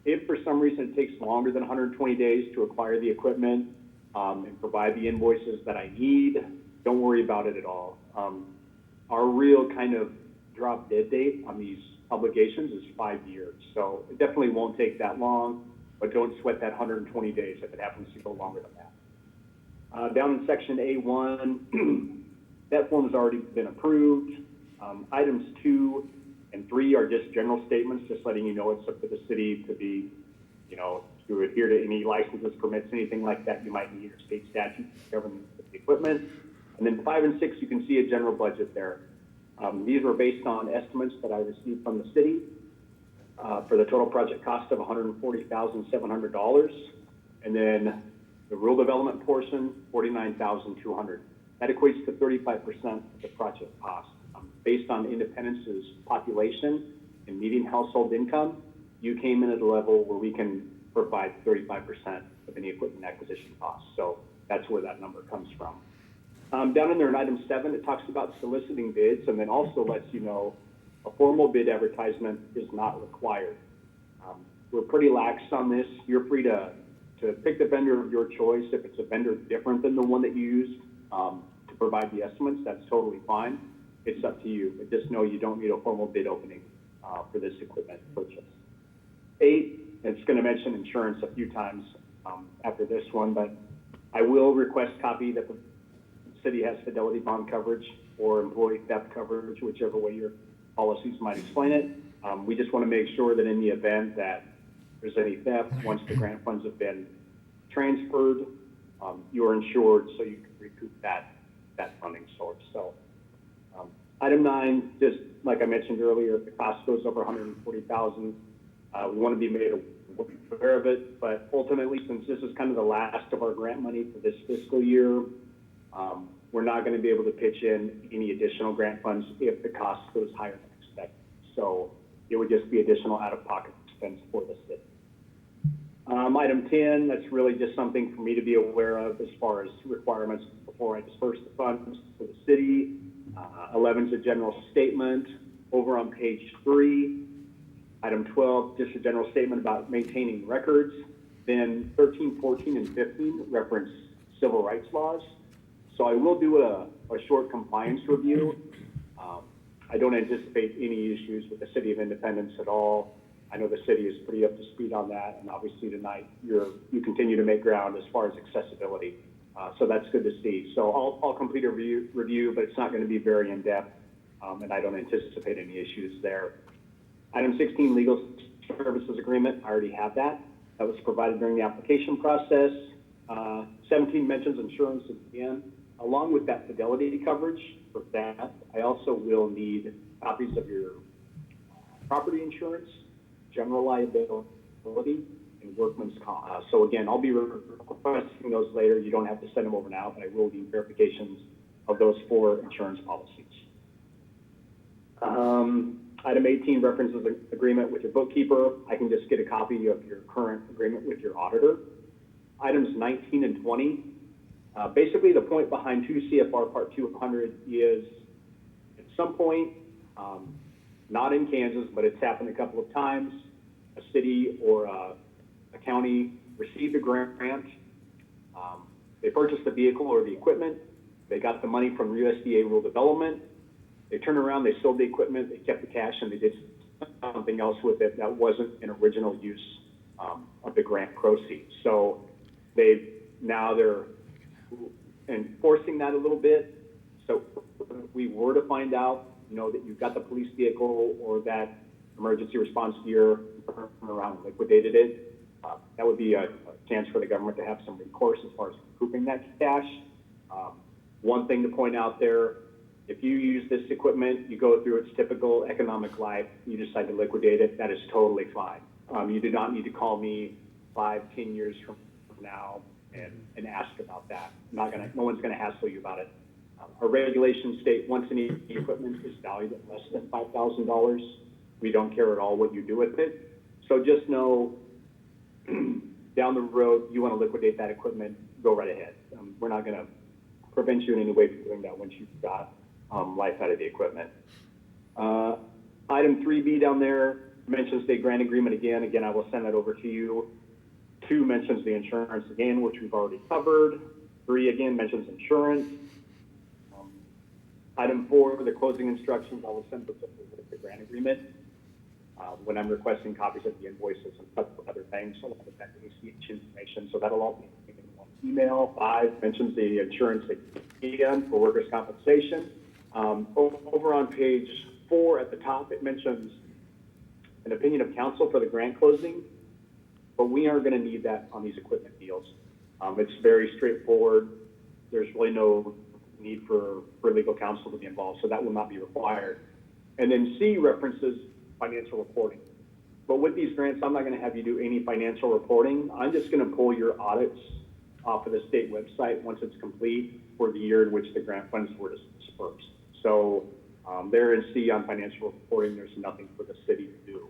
If for some reason it takes longer than 120 days to acquire the equipment and provide the invoices that I need, don't worry about it at all. Our real kind of drop dead date on these obligations is 5 years. So it definitely won't take that long, but don't sweat that 120 days if it happens to go longer than that. Down in section A1, that form has already been approved. Items 2 and 3 are just general statements, just letting you know it's up to the city to be, to adhere to any licenses, permits, anything like that you might need, or state statutes governing the equipment. And then 5 and 6, you can see a general budget there. These were based on estimates that I received from the city for the total project cost of $140,700. And then the rural development portion, $49,200. That equates to 35% of the project cost. Based on Independence's population and median household income, you came in at a level where we can provide 35% of any equipment acquisition costs. So that's where that number comes from. Down in there in item 7, it talks about soliciting bids and then also lets you know a formal bid advertisement is not required. We're pretty lax on this. You're free to pick the vendor of your choice. If it's a vendor different than the one that you used to provide the estimates, that's totally fine. It's up to you, but just know you don't need a formal bid opening for this equipment purchase. 8, it's going to mention insurance a few times after this one, but I will request copy that the city has fidelity bond coverage or employee theft coverage, whichever way your policies might explain it. We just want to make sure that in the event that there's any theft, once the grant funds have been transferred, you're insured so you can recoup that funding source. So item 9, just like I mentioned earlier, if the cost goes over $140,000, we want to be made aware of it. But ultimately, since this is kind of the last of our grant money for this fiscal year, we're not going to be able to pitch in any additional grant funds if the cost goes higher than expected. So it would just be additional out-of-pocket expense for the city. Item 10, that's really just something for me to be aware of as far as requirements before I disperse the funds for the city. 11 is a general statement over on page 3. Item 12, just a general statement about maintaining records. Then 13, 14, and 15 reference civil rights laws. So I will do a short compliance review. I don't anticipate any issues with the City of Independence at all. I know the city is pretty up to speed on that, and obviously tonight you continue to make ground as far as accessibility. So that's good to see. So I'll complete a review, but it's not going to be very in-depth, and I don't anticipate any issues there. Item 16, legal services agreement. I already have that. That was provided during the application process. 17 mentions insurance again. Along with that fidelity coverage for that, I also will need copies of your property insurance, general liability, and workman's comp. So again, I'll be requesting those later. You don't have to send them over now, but I will need verifications of those 4 insurance policies. Item 18 references an agreement with your bookkeeper. I can just get a copy of your current agreement with your auditor. Items 19 and 20. Basically, the point behind 2 CFR Part 200 is at some point, not in Kansas, but it's happened a couple of times, a city or a county received a grant. They purchased the vehicle or the equipment. They got the money from USDA Rural Development. They turned around, they sold the equipment, they kept the cash, and they did something else with it that wasn't an original use of the grant proceeds. So they're enforcing that a little bit. So if we were to find out, that you've got the police vehicle or that emergency response gear, turned around and liquidated it, that would be a chance for the government to have some recourse as far as recouping that cash. One thing to point out there, if you use this equipment, you go through its typical economic life, you decide to liquidate it, that is totally fine. You do not need to call me 5, 10 years from now and ask about that. No one's gonna hassle you about it. Our regulations state once any equipment is valued at less than $5,000, we don't care at all what you do with it. So just know down the road, you wanna liquidate that equipment, go right ahead. We're not gonna prevent you in any way from doing that once you've got life out of the equipment. Item 3B down there mentions the grant agreement again. Again, I will send that over to you. 2 mentions the insurance again, which we've already covered. 3 again mentions insurance. Item 4, the closing instructions, I will send with the grant agreement. When I'm requesting copies of the invoices and other things, I'll have that ACH information, so that'll all be in one email. 5 mentions the insurance again for workers' compensation. Over on page 4 at the top, it mentions an opinion of counsel for the grant closing, but we aren't going to need that on these equipment deals. It's very straightforward. There's really no need for legal counsel to be involved, so that will not be required. And then C references financial reporting. But with these grants, I'm not going to have you do any financial reporting. I'm just going to pull your audits off of the state website once it's complete for the year in which the grant funds were dispersed. So there in C on financial reporting, there's nothing for the city to do.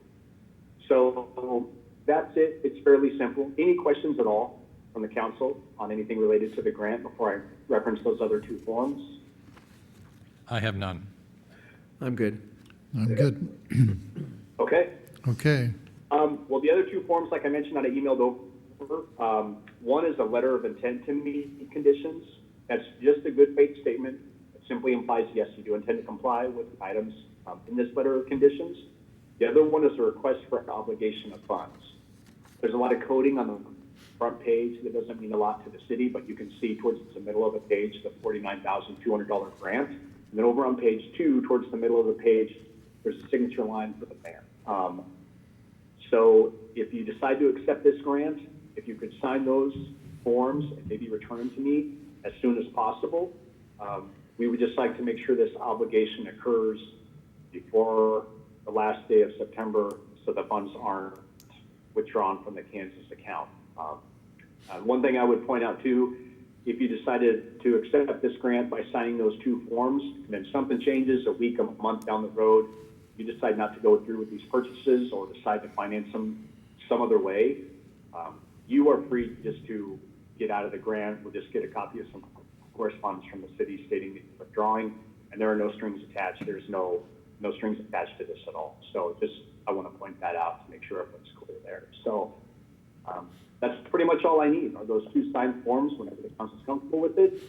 So that's it. It's fairly simple. Any questions at all from the council on anything related to the grant before I reference those other 2 forms? I have none. I'm good. I'm good. Okay. Okay. Well, the other 2 forms, like I mentioned, that I emailed over. One is a letter of intent to meet conditions. That's just a good faith statement. It simply implies, yes, you do intend to comply with items in this letter of conditions. The other one is a request for an obligation of funds. There's a lot of coding on the front page that doesn't mean a lot to the city, but you can see towards the middle of the page, the $49,200 grant. And then over on page 2, towards the middle of the page, there's a signature line for the mayor. So if you decide to accept this grant, if you could sign those forms and maybe return them to me as soon as possible, we would just like to make sure this obligation occurs before the last day of September so the funds aren't withdrawn from the Kansas account. One thing I would point out too, if you decided to accept this grant by signing those 2 forms, and then something changes a week, a month down the road, you decide not to go through with these purchases or decide to finance them some other way, you are free just to get out of the grant. We'll just get a copy of some correspondence from the city stating that you're withdrawing, and there are no strings attached. There's no strings attached to this at all. So just, I want to point that out to make sure everyone's clear there. So that's pretty much all I need are those 2 signed forms whenever the council's comfortable with it.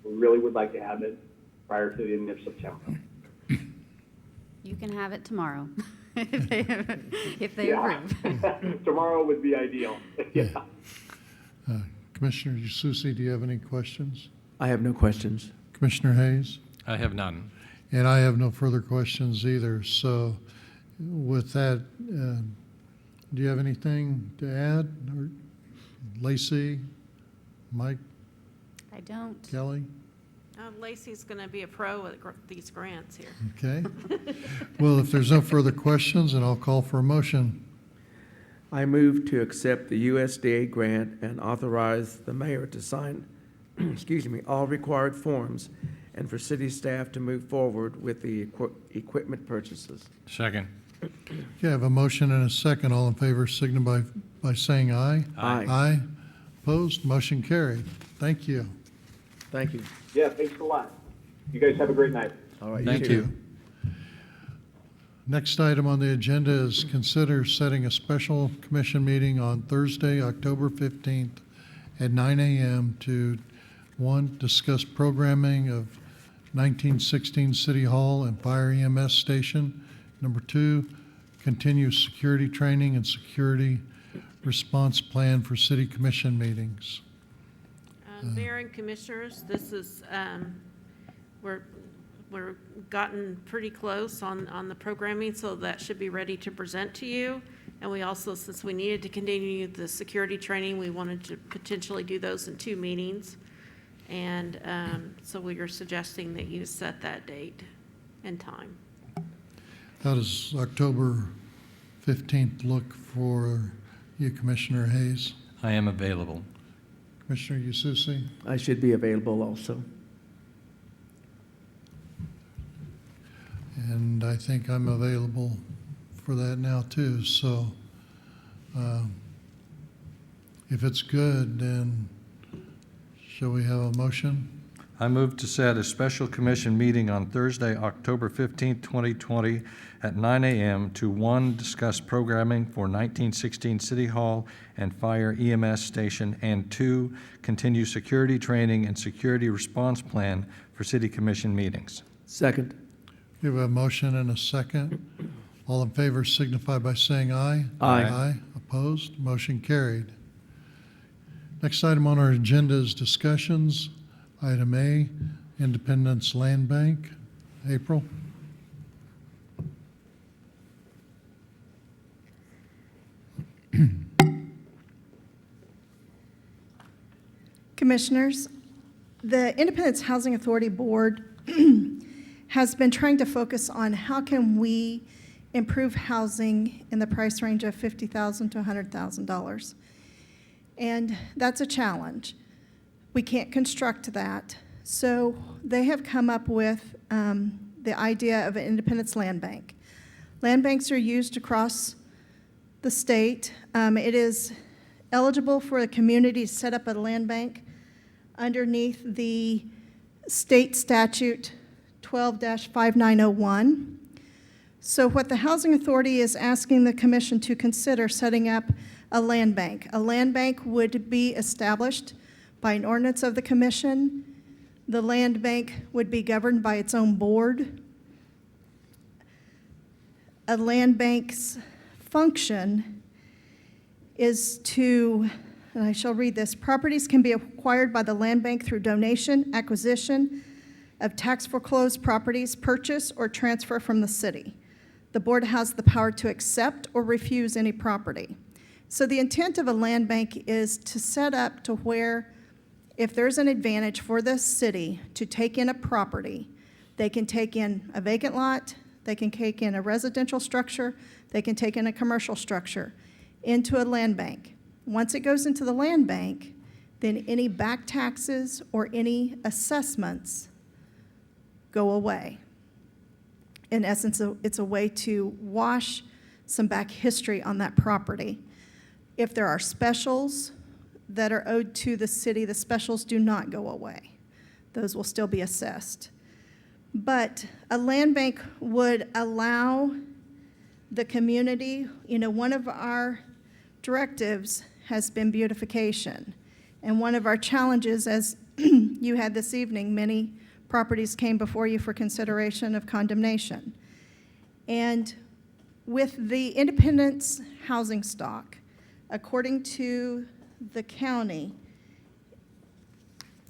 We really would like to have it prior to the end of September. You can have it tomorrow, if they Yeah. approve. Tomorrow would be ideal. Yeah. Commissioner Susi, do you have any questions? I have no questions. Commissioner Hayes? I have none. And I have no further questions either. So with that, do you have anything to add? Or Lacey, Mike, I don't. Kelly? Lacey's going to be a pro at these grants here. Okay. Well, if there's no further questions, then I'll call for a motion. I move to accept the USDA grant and authorize the mayor to sign, all required forms and for city staff to move forward with the equipment purchases. Second. Okay, I have a motion and a second. All in favor, signify by saying aye. Aye. Aye. Opposed? Motion carried. Thank you. Thank you. Yeah, thanks a lot. You guys have a great night. All right. Thank too. you. Next item on the agenda is consider setting a special commission meeting on Thursday, October 15th at 9 a.m. to, 1, discuss programming of 1916 City Hall and Fire EMS Station. Number 2, continue security training and security response plan for city commission meetings. Mayor and Commissioners, this is, we're gotten pretty close on the programming, so that should be ready to present to you. And we also, since we needed to continue the security training, we wanted to potentially do those in 2 meetings. And so we are suggesting that you set that date and time. How does October 15th look for you, Commissioner Hayes? I am available. Commissioner Yususi? I should be available also. And I think I'm available for that now too. So if it's good, then shall we have a motion? I move to set a special commission meeting on Thursday, October 15th, 2020 at 9 a.m. to 1, discuss programming for 1916 City Hall and Fire EMS Station, and 2, continue security training and security response plan for city commission meetings. Second. We have a motion and a second. All in favor signify by saying aye. Aye. Aye. Opposed? Motion carried. Next item on our agenda is discussions. Item A, Independence Land Bank. April? Commissioners, the Independence Housing Authority Board has been trying to focus on how can we improve housing in the price range of $50,000 to $100,000. And that's a challenge. We can't construct that. So they have come up with the idea of an Independence Land Bank. Land banks are used across the state. It is eligible for a community to set up a land bank underneath the state statute 12-5901. So what the Housing Authority is asking the Commission to consider setting up a land bank. A land bank would be established by an ordinance of the Commission. The land bank would be governed by its own board. A land bank's function is to, and I shall read this, properties can be acquired by the land bank through donation, acquisition of tax foreclosed properties, purchase, or transfer from the city. The board has the power to accept or refuse any property. So the intent of a land bank is to set up to where if there's an advantage for the city to take in a property, they can take in a vacant lot, they can take in a residential structure, they can take in a commercial structure into a land bank. Once it goes into the land bank, then any back taxes or any assessments go away. In essence, it's a way to wash some back history on that property. If there are specials that are owed to the city, the specials do not go away. Those will still be assessed. But a land bank would allow the community, one of our directives has been beautification. And one of our challenges, as you had this evening, many properties came before you for consideration of condemnation. And with the Independence housing stock, according to the county,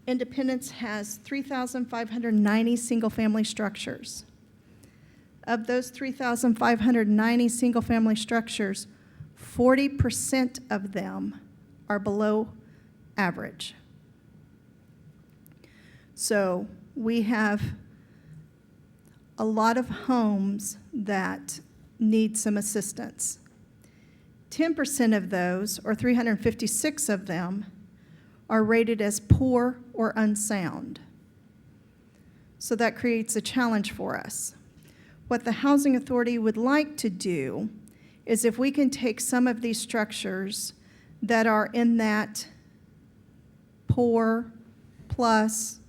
Independence has 3,590 single-family structures. Of those 3,590 single-family structures, 40% of them are below average. So we have a lot of homes that need some assistance. 10% of those, or 356 of them, are rated as poor or unsound. So that creates a challenge for us. What the Housing Authority would like to do is if we can take some of these structures that are in that poor plus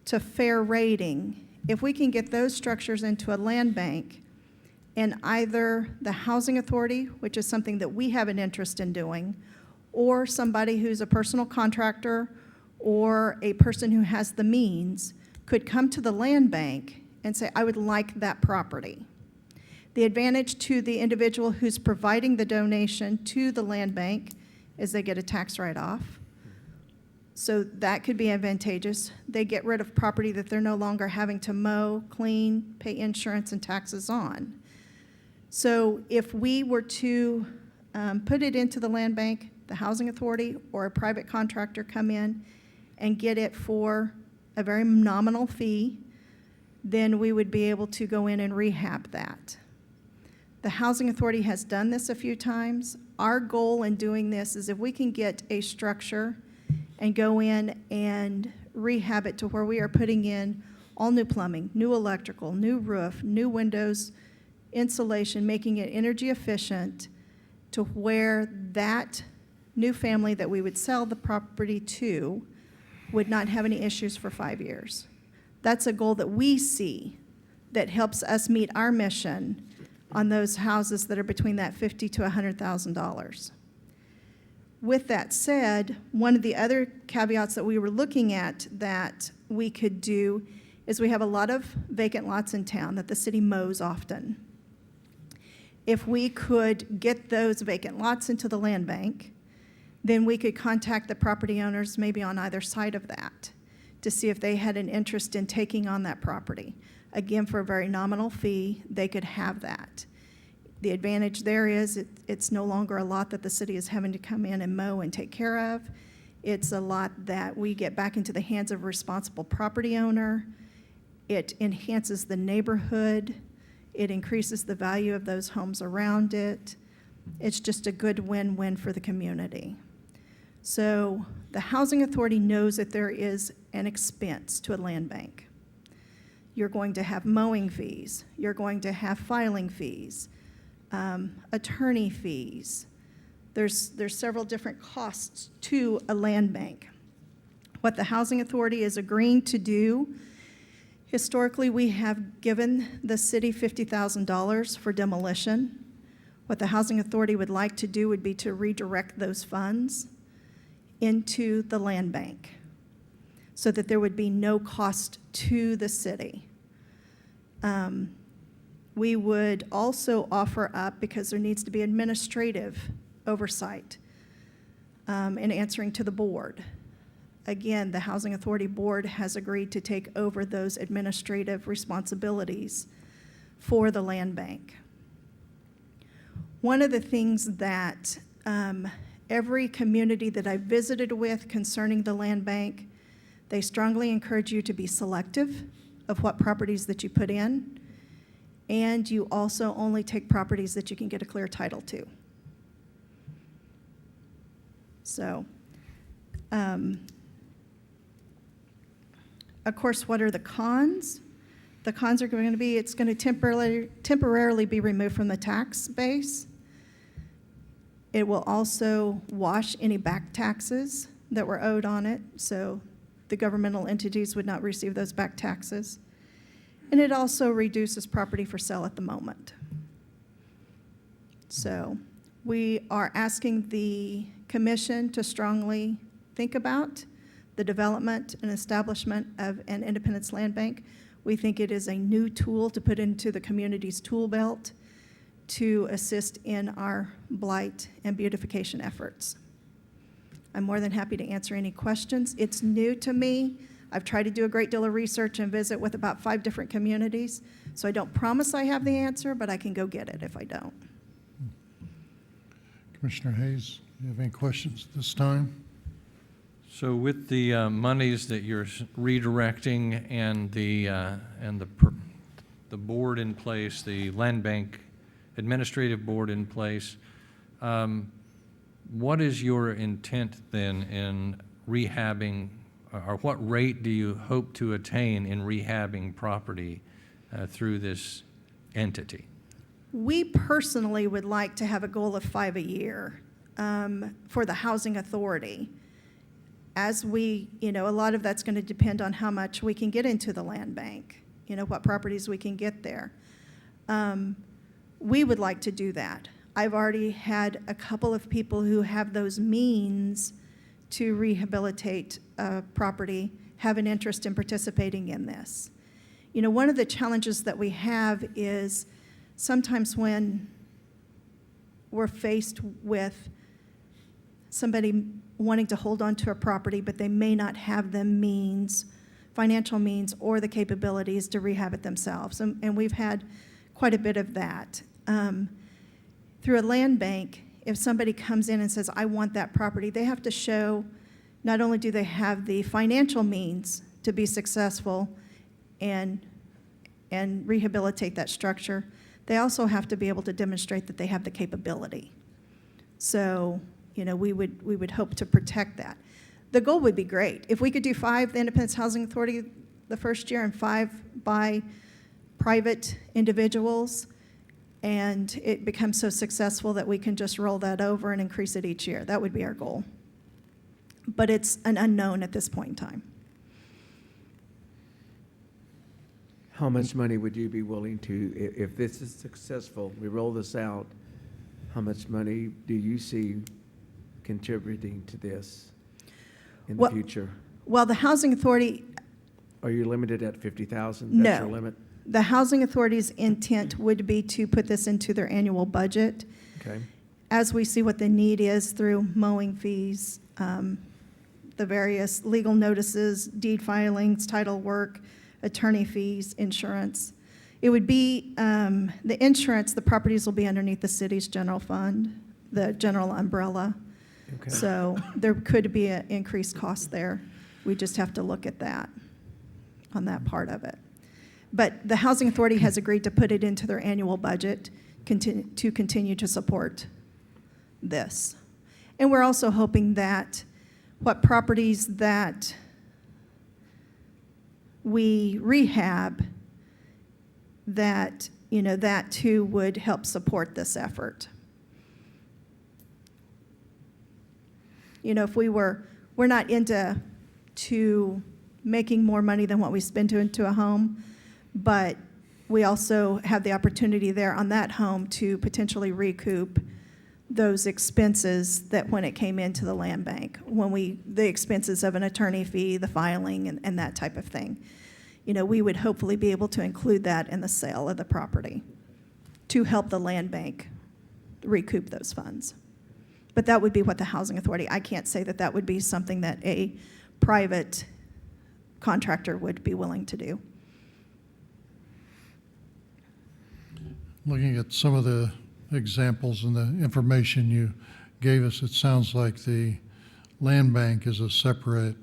to fair rating, if we can get those structures into a land bank, and either the Housing Authority, which is something that we have an interest in doing, or somebody who's a personal contractor or a person who has the means could come to the land bank and say, I would like that property. The advantage to the individual who's providing the donation to the land bank is they get a tax write-off. So that could be advantageous. They get rid of property that they're no longer having to mow, clean, pay insurance and taxes on. So if we were to put it into the land bank, the Housing Authority or a private contractor come in and get it for a very nominal fee, then we would be able to go in and rehab that. The Housing Authority has done this a few times. Our goal in doing this is if we can get a structure and go in and rehab it to where we are putting in all new plumbing, new electrical, new roof, new windows, insulation, making it energy efficient to where that new family that we would sell the property to would not have any issues for 5 years. That's a goal that we see that helps us meet our mission on those houses that are between that $50,000 to $100,000. With that said, one of the other caveats that we were looking at that we could do is we have a lot of vacant lots in town that the city mows often. If we could get those vacant lots into the land bank, then we could contact the property owners maybe on either side of that to see if they had an interest in taking on that property. Again, for a very nominal fee, they could have that. The advantage there is it's no longer a lot that the city is having to come in and mow and take care of. It's a lot that we get back into the hands of a responsible property owner. It enhances the neighborhood. It increases the value of those homes around it. It's just a good win-win for the community. So the Housing Authority knows that there is an expense to a land bank. You're going to have mowing fees. You're going to have filing fees, attorney fees. There's several different costs to a land bank. What the Housing Authority is agreeing to do, historically we have given the city $50,000 for demolition. What the Housing Authority would like to do would be to redirect those funds into the land bank so that there would be no cost to the city. We would also offer up, because there needs to be administrative oversight in answering to the board. Again, the Housing Authority Board has agreed to take over those administrative responsibilities for the land bank. One of the things that every community that I visited with concerning the land bank, they strongly encourage you to be selective of what properties that you put in, and you also only take properties that you can get a clear title to. So Of course, what are the cons? The cons are going to be, it's going to temporarily be removed from the tax base. It will also wash any back taxes that were owed on it, so the governmental entities would not receive those back taxes. And it also reduces property for sale at the moment. So we are asking the commission to strongly think about the development and establishment of an Independence Land Bank. We think it is a new tool to put into the community's tool belt to assist in our blight and beautification efforts. I'm more than happy to answer any questions. It's new to me. I've tried to do a great deal of research and visit with about 5 different communities, so I don't promise I have the answer, but I can go get it if I don't. Commissioner Hayes, do you have any questions at this time? So with the monies that you're redirecting and the board in place, the land bank administrative board in place, what is your intent then in rehabbing, or what rate do you hope to attain in rehabbing property through this entity? We personally would like to have a goal of 5 a year for the housing authority. As we, a lot of that's going to depend on how much we can get into the land bank, what properties we can get there. We would like to do that. I've already had a couple of people who have those means to rehabilitate property have an interest in participating in this. One of the challenges that we have is sometimes when we're faced with somebody wanting to hold on to a property, but they may not have the means, financial means, or the capabilities to rehab it themselves. And we've had quite a bit of that. Through a land bank, if somebody comes in and says, I want that property, they have to show not only do they have the financial means to be successful and rehabilitate that structure, they also have to be able to demonstrate that they have the capability. So, we would hope to protect that. The goal would be great. If we could do 5, the Independence Housing Authority the first year, and 5 by private individuals, and it becomes so successful that we can just roll that over and increase it each year. That would be our goal. But it's an unknown at this point in time. How much money would you be willing to, if this is successful, we roll this out, how much money do you see contributing to this in the future? Well, the Housing Authority, Are you limited at 50,000? No. That's your limit? the Housing Authority's intent would be to put this into their annual budget. Okay. As we see what the need is through mowing fees, the various legal notices, deed filings, title work, attorney fees, insurance. It would be, the insurance, the properties will be underneath the city's general fund, the general umbrella. Okay. So there could be an increased cost there. We just have to look at that, on that part of it. But the Housing Authority has agreed to put it into their annual budget to continue to support this. And we're also hoping that what properties that we rehab, that, you know, that too would help support this effort. You know, if we're not into making more money than what we spend into a home, but we also have the opportunity there on that home to potentially recoup those expenses that when it came into the land bank, the expenses of an attorney fee, the filing, and that type of thing. You know, we would hopefully be able to include that in the sale of the property to help the land bank recoup those funds. But that would be what the Housing Authority, I can't say that that would be something that a private contractor would be willing to do. Looking at some of the examples and the information you gave us, it sounds like the land bank is a separate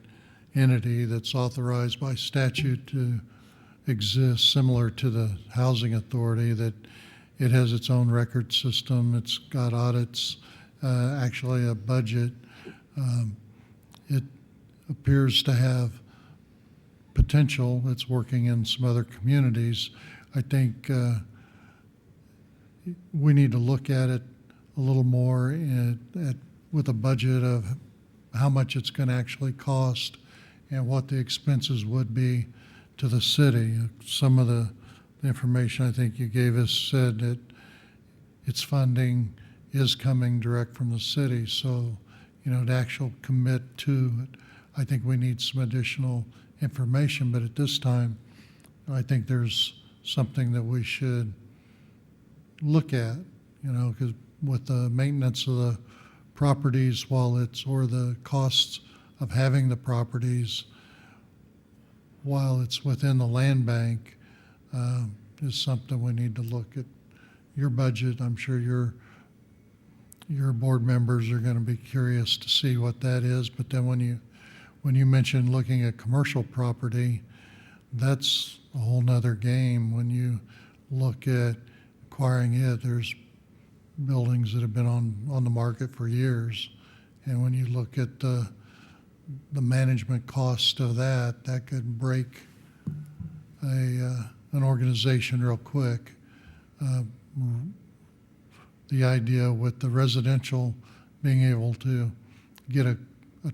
entity that's authorized by statute to exist, similar to the Housing Authority, that it has its own record system, it's got audits, actually a budget. appears to have potential. It's working in some other communities. I think we need to look at it a little more with a budget of how much it's going to actually cost and what the expenses would be to the city. Some of the information I think you gave us said that its funding is coming direct from the city. So, to actually commit to it, I think we need some additional information. But at this time, I think there's something that we should look at, because with the maintenance of the properties, or the costs of having the properties, while it's within the land bank, is something we need to look at. Your budget, I'm sure your board members are going to be curious to see what that is. But then when you mention looking at commercial property, that's a whole nother game. When you look at acquiring it, there's buildings that have been on the market for years. And when you look at the management cost of that could break an organization real quick. The idea with the residential being able to get a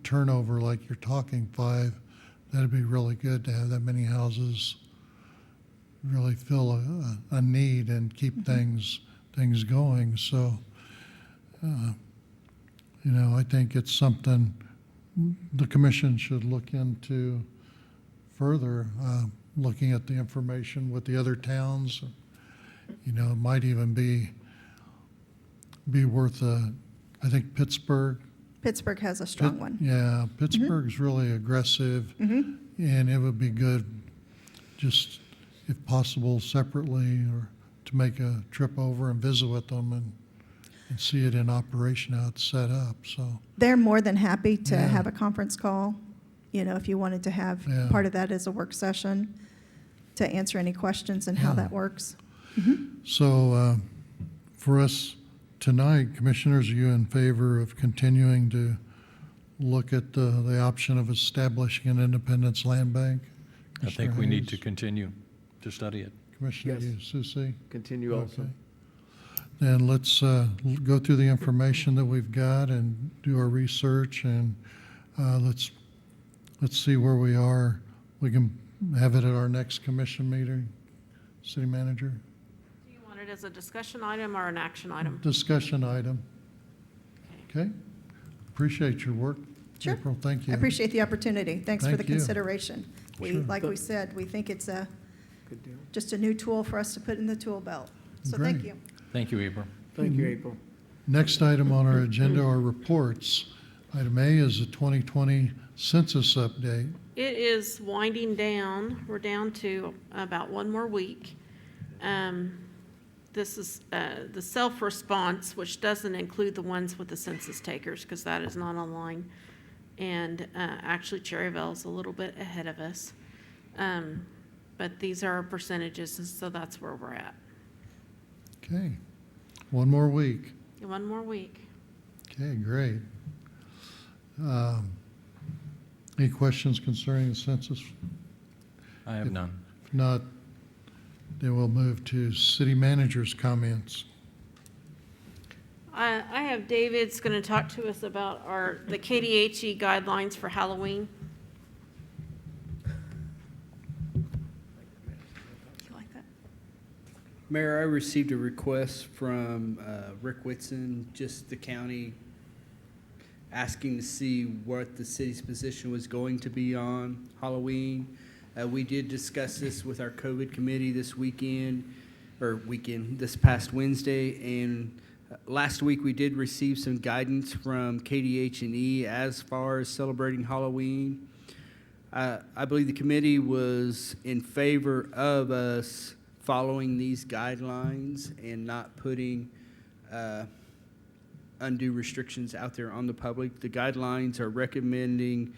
turnover like you're talking 5, that'd be really good to have that many houses really fill a need and keep things going. So, I think it's something the commission should look into further, looking at the information with the other towns. It might even be worth I think Pittsburgh. Pittsburgh has a strong one. Yeah, Pittsburgh's really aggressive, and it would be good just, if possible, separately, or to make a trip over and visit with them and see it in operation, how it's set up. So They're more than happy to Yeah. have a conference call, if you wanted to have Yeah. part of that as a work session to answer any questions and how Yeah. that works. So for us tonight, commissioners, are you in favor of continuing to look at the option of establishing an Independence Land Bank? I think Mr. we need to Hayes? continue to study it. Commissioner Yes. Susie? Continue also. Okay. Then let's go through the information that we've got and do our research, and let's see where we are. We can have it at our next commission meeting. City Manager? Do you want it as a discussion item or an action item? Discussion item. Okay? Appreciate your work. Sure. April, thank you. I appreciate the opportunity. Thanks for the Thank you. consideration. Sure. Like we said, we think it's Good deal. just a new tool for us to put in the tool belt. So thank Great. you. Thank you, April. Thank you, April. Next item on our agenda are reports. Item A is the 2020 census update. It is winding down. We're down to about one more week. This is the self-response, which doesn't include the ones with the census takers, because that is not online. And actually, Cherryville's a little bit ahead of us. But these are our percentages, and so that's where we're at. Okay. One more week. One more week. Okay, great. Any questions concerning the census? I have none. If not, then we'll move to city manager's comments. I have David's going to talk to us about the Kdhe guidelines for Halloween. You like that? Mayor, I received a request from Rick Whitson, just the county, asking to see what the city's position was going to be on Halloween. We did discuss this with our COVID committee this past Wednesday, and last week we did receive some guidance from Kdhe as far as celebrating Halloween. I believe the committee was in favor of us following these guidelines and not putting undue restrictions out there on the public. The guidelines are recommending,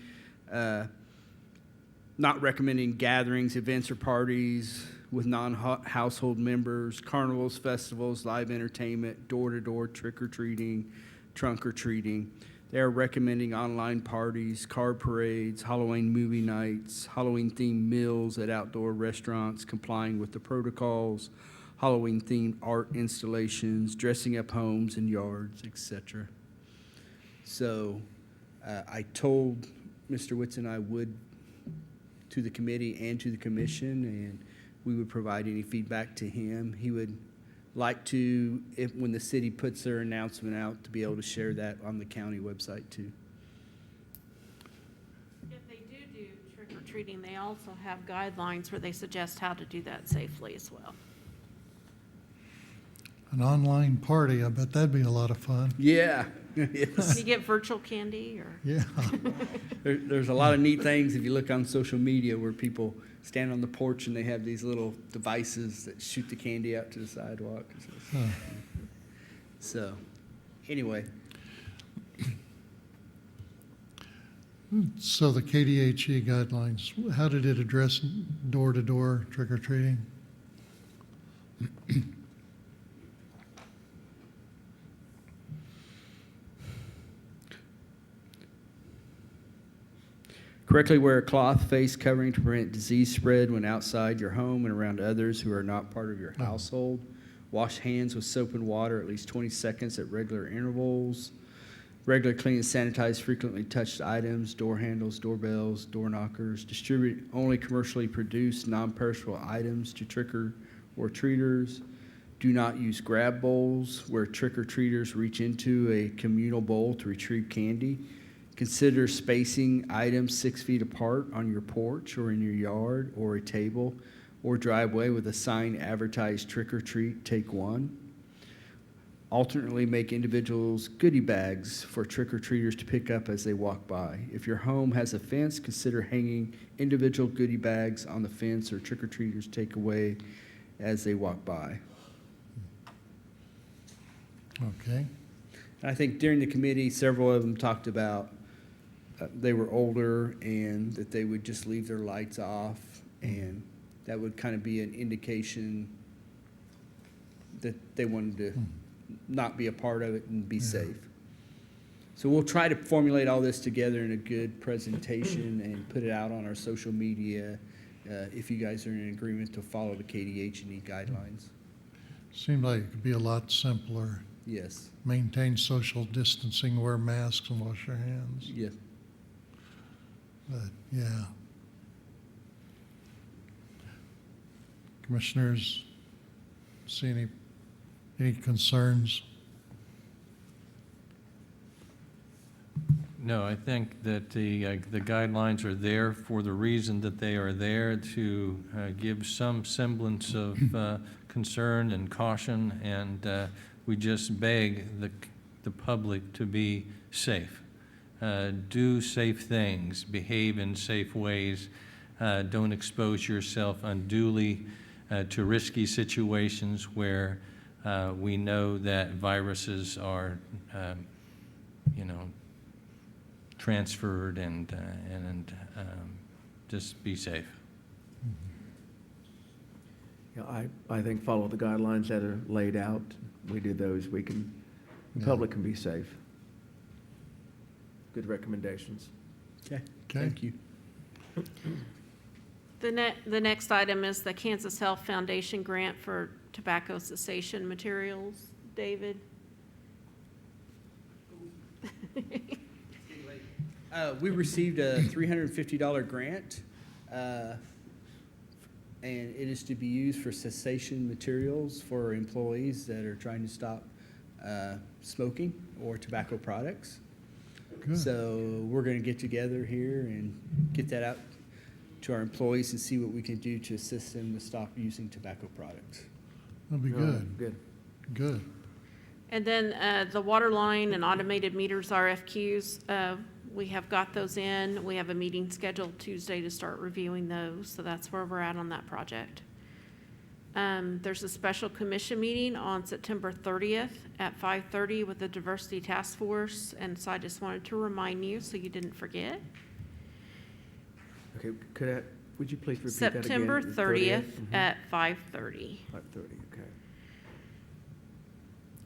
not recommending gatherings, events, or parties with non-household members, carnivals, festivals, live entertainment, door-to-door trick-or-treating, trunk-or-treating. They are recommending online parties, car parades, Halloween movie nights, Halloween-themed meals at outdoor restaurants, complying with the protocols, Halloween-themed art installations, dressing up homes and yards, etc. So I told Mr. Whitson I would to the committee and to the commission, and we would provide any feedback to him. He would like to, if, when the city puts their announcement out, to be able to share that on the county website too. If they do trick or treating, they also have guidelines where they suggest how to do that safely as well. An online party, I bet that'd be a lot of fun. Yeah. Can Yes. you get virtual candy or? Yeah. There's a lot of neat things if you look on social media where people stand on the porch and they have these little devices that shoot the candy out to the sidewalk. Huh. So, anyway, So the KDHE guidelines, how did it address door-to-door trick-or-treating? correctly wear a cloth face covering to prevent disease spread when outside your home and around others who are not part of your household. Wash hands with soap and water at least 20 seconds at regular intervals. Regular clean and sanitize frequently touched items, door handles, doorbells, door knockers. Distribute only commercially produced non-perishable items to trick-or-treaters. Do not use grab bowls where trick-or-treaters reach into a communal bowl to retrieve candy. Consider spacing items 6 feet apart on your porch or in your yard or a table or driveway with a sign advertised trick or treat, take one. Alternately make individuals goodie bags for trick or treaters to pick up as they walk by. If your home has a fence, consider hanging individual goodie bags on the fence or trick or treaters take away as they walk by. Okay. I think during the committee, several of them talked about they were older and that they would just leave their lights off, and that would kind of be an indication that they wanted to not be a part of it and be safe. So we'll try to formulate all this together in a good presentation and put it out on our social media if you guys are in agreement to follow the Kdhe guidelines. Seemed like it could be a lot simpler. Yes. Maintain social distancing, wear masks, and wash your hands. Yes. But, yeah. Commissioners, see any concerns? No, I think that the guidelines are there for the reason that they are there, to give some semblance of concern and caution, and we just beg the public to be safe. Do safe things, behave in safe ways, don't expose yourself unduly to risky situations where we know that viruses are, transferred, and just be safe. Yeah, I think follow the guidelines that are laid out. We do those, the public can be safe. Good recommendations. Okay. Okay. Thank you. The next item is the Kansas Health Foundation grant for tobacco cessation materials. David? We received a $350 grant, and it is to be used for cessation materials for employees that are trying to stop smoking or tobacco products. Good. So we're going to get together here and get that out to our employees and see what we can do to assist them to stop using tobacco products. That'll be good. Good. And then the water line and automated meters RFQs, we have got those in. We have a meeting scheduled Tuesday to start reviewing those, so that's where we're at on that project. There's a special commission meeting on September 30th at 5:30 with the Diversity Task Force, and so I just wanted to remind you so you didn't forget. Okay, would you please repeat that again? September 30th at 5:30. 5:30, okay.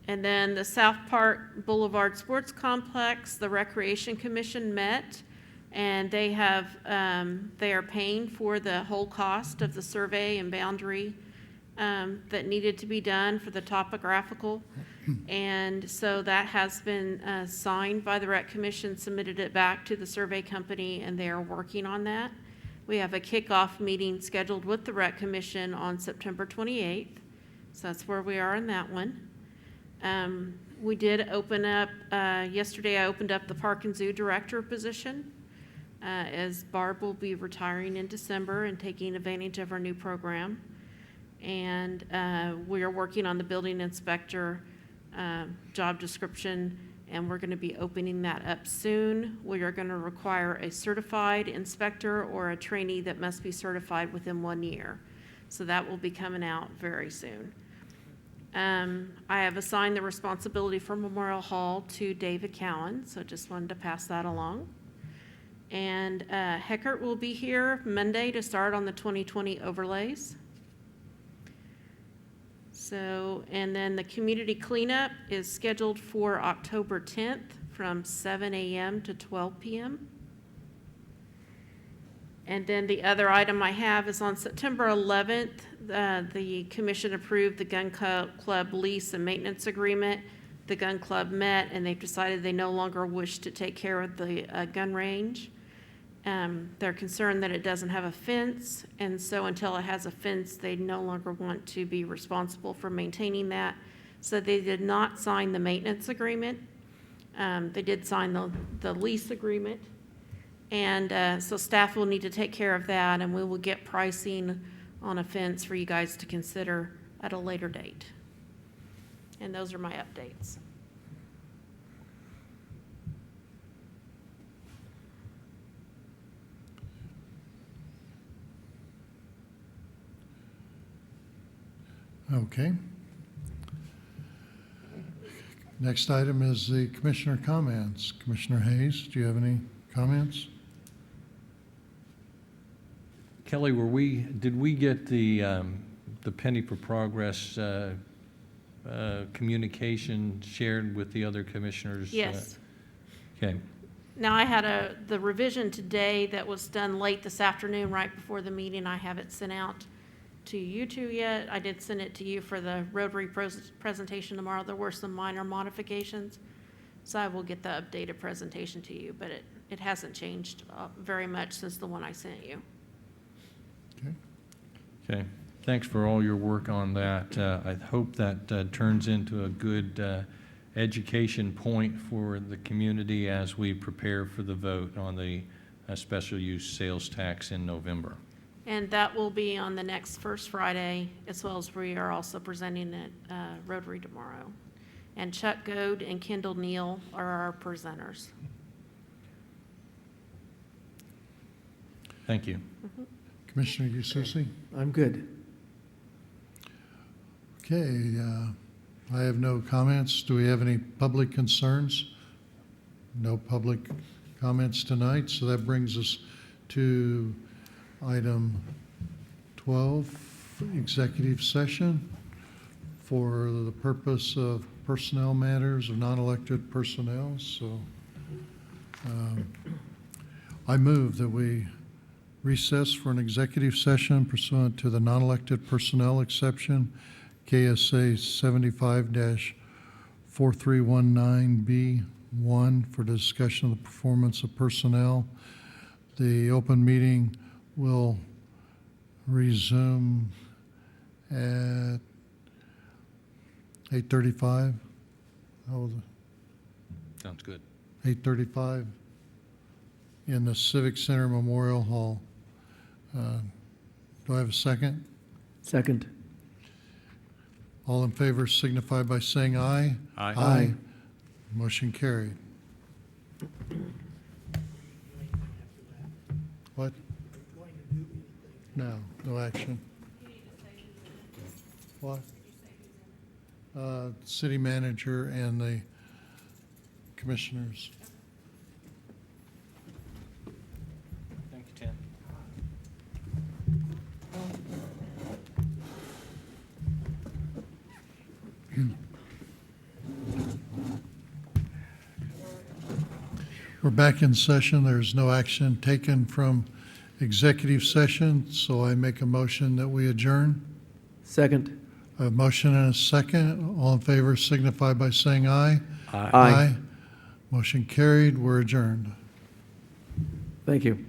And then the South Park Boulevard Sports Complex, the Recreation Commission met, and they are paying for the whole cost of the survey and boundary that needed to be done for the topographical. And so that has been signed by the Rec Commission, submitted it back to the survey company, and they are working on that. We have a kickoff meeting scheduled with the Rec Commission on September 28th. So that's where we are in that one. We did open up, yesterday I opened up the Park and Zoo Director position, as Barb will be retiring in December and taking advantage of our new program. And we are working on the building inspector job description, and we're going to be opening that up soon. We are going to require a certified inspector or a trainee that must be certified within 1 year. So that will be coming out very soon. I have assigned the responsibility for Memorial Hall to David Cowan, so just wanted to pass that along. And Heckert will be here Monday to start on the 2020 overlays. So, and then the community cleanup is scheduled for October 10th from 7 a.m. to 12 p.m. And then the other item I have is on September 11th, the commission approved the gun club lease and maintenance agreement. The gun club met, and they've decided they no longer wish to take care of the gun range. They're concerned that it doesn't have a fence, and so until it has a fence, they no longer want to be responsible for maintaining that. So they did not sign the maintenance agreement. They did sign the lease agreement. And so staff will need to take care of that, and we will get pricing on a fence for you guys to consider at a later date. And those are my updates. Okay. Next item is the commissioner comments. Commissioner Hayes, do you have any comments? Kelly, did we get the Penny for Progress communication shared with the other commissioners? Yes. Okay. Now, I had the revision today that was done late this afternoon, right before the meeting. I haven't sent out to you two yet. I did send it to you for the Rotary presentation tomorrow. There were some minor modifications, so I will get the updated presentation to you, but it hasn't changed very much since the one I sent you. Okay. Thanks for all your work on that. I hope that turns into a good education point for the community as we prepare for the vote on the special use sales tax in November. And that will be on the next first Friday, as well as we are also presenting at Rotary tomorrow. And Chuck Goad and Kendall Neal are our presenters. Thank you. Commissioner Ususi? I'm good. Okay, I have no comments. Do we have any public concerns? No public comments tonight, so that brings us to item 12, executive session for the purpose of personnel matters of non-elected personnel. So I move that we recess for an executive session pursuant to the non-elected personnel exception, KSA 75-4319B1, for discussion of the performance of personnel. The open meeting will resume at 8:35. How was it? Sounds good. 8:35 in the Civic Center Memorial Hall. Do I have a second? Second. All in favor signify by saying aye. Aye. Aye. Motion carried. What? No, no action. What? City manager and the commissioners. Thank you, Tim. We're back in session. There's no action taken from executive session, so I make a motion that we adjourn. Second. A motion and a second. All in favor signify by saying aye. Aye. Motion carried. We're adjourned. Thank you.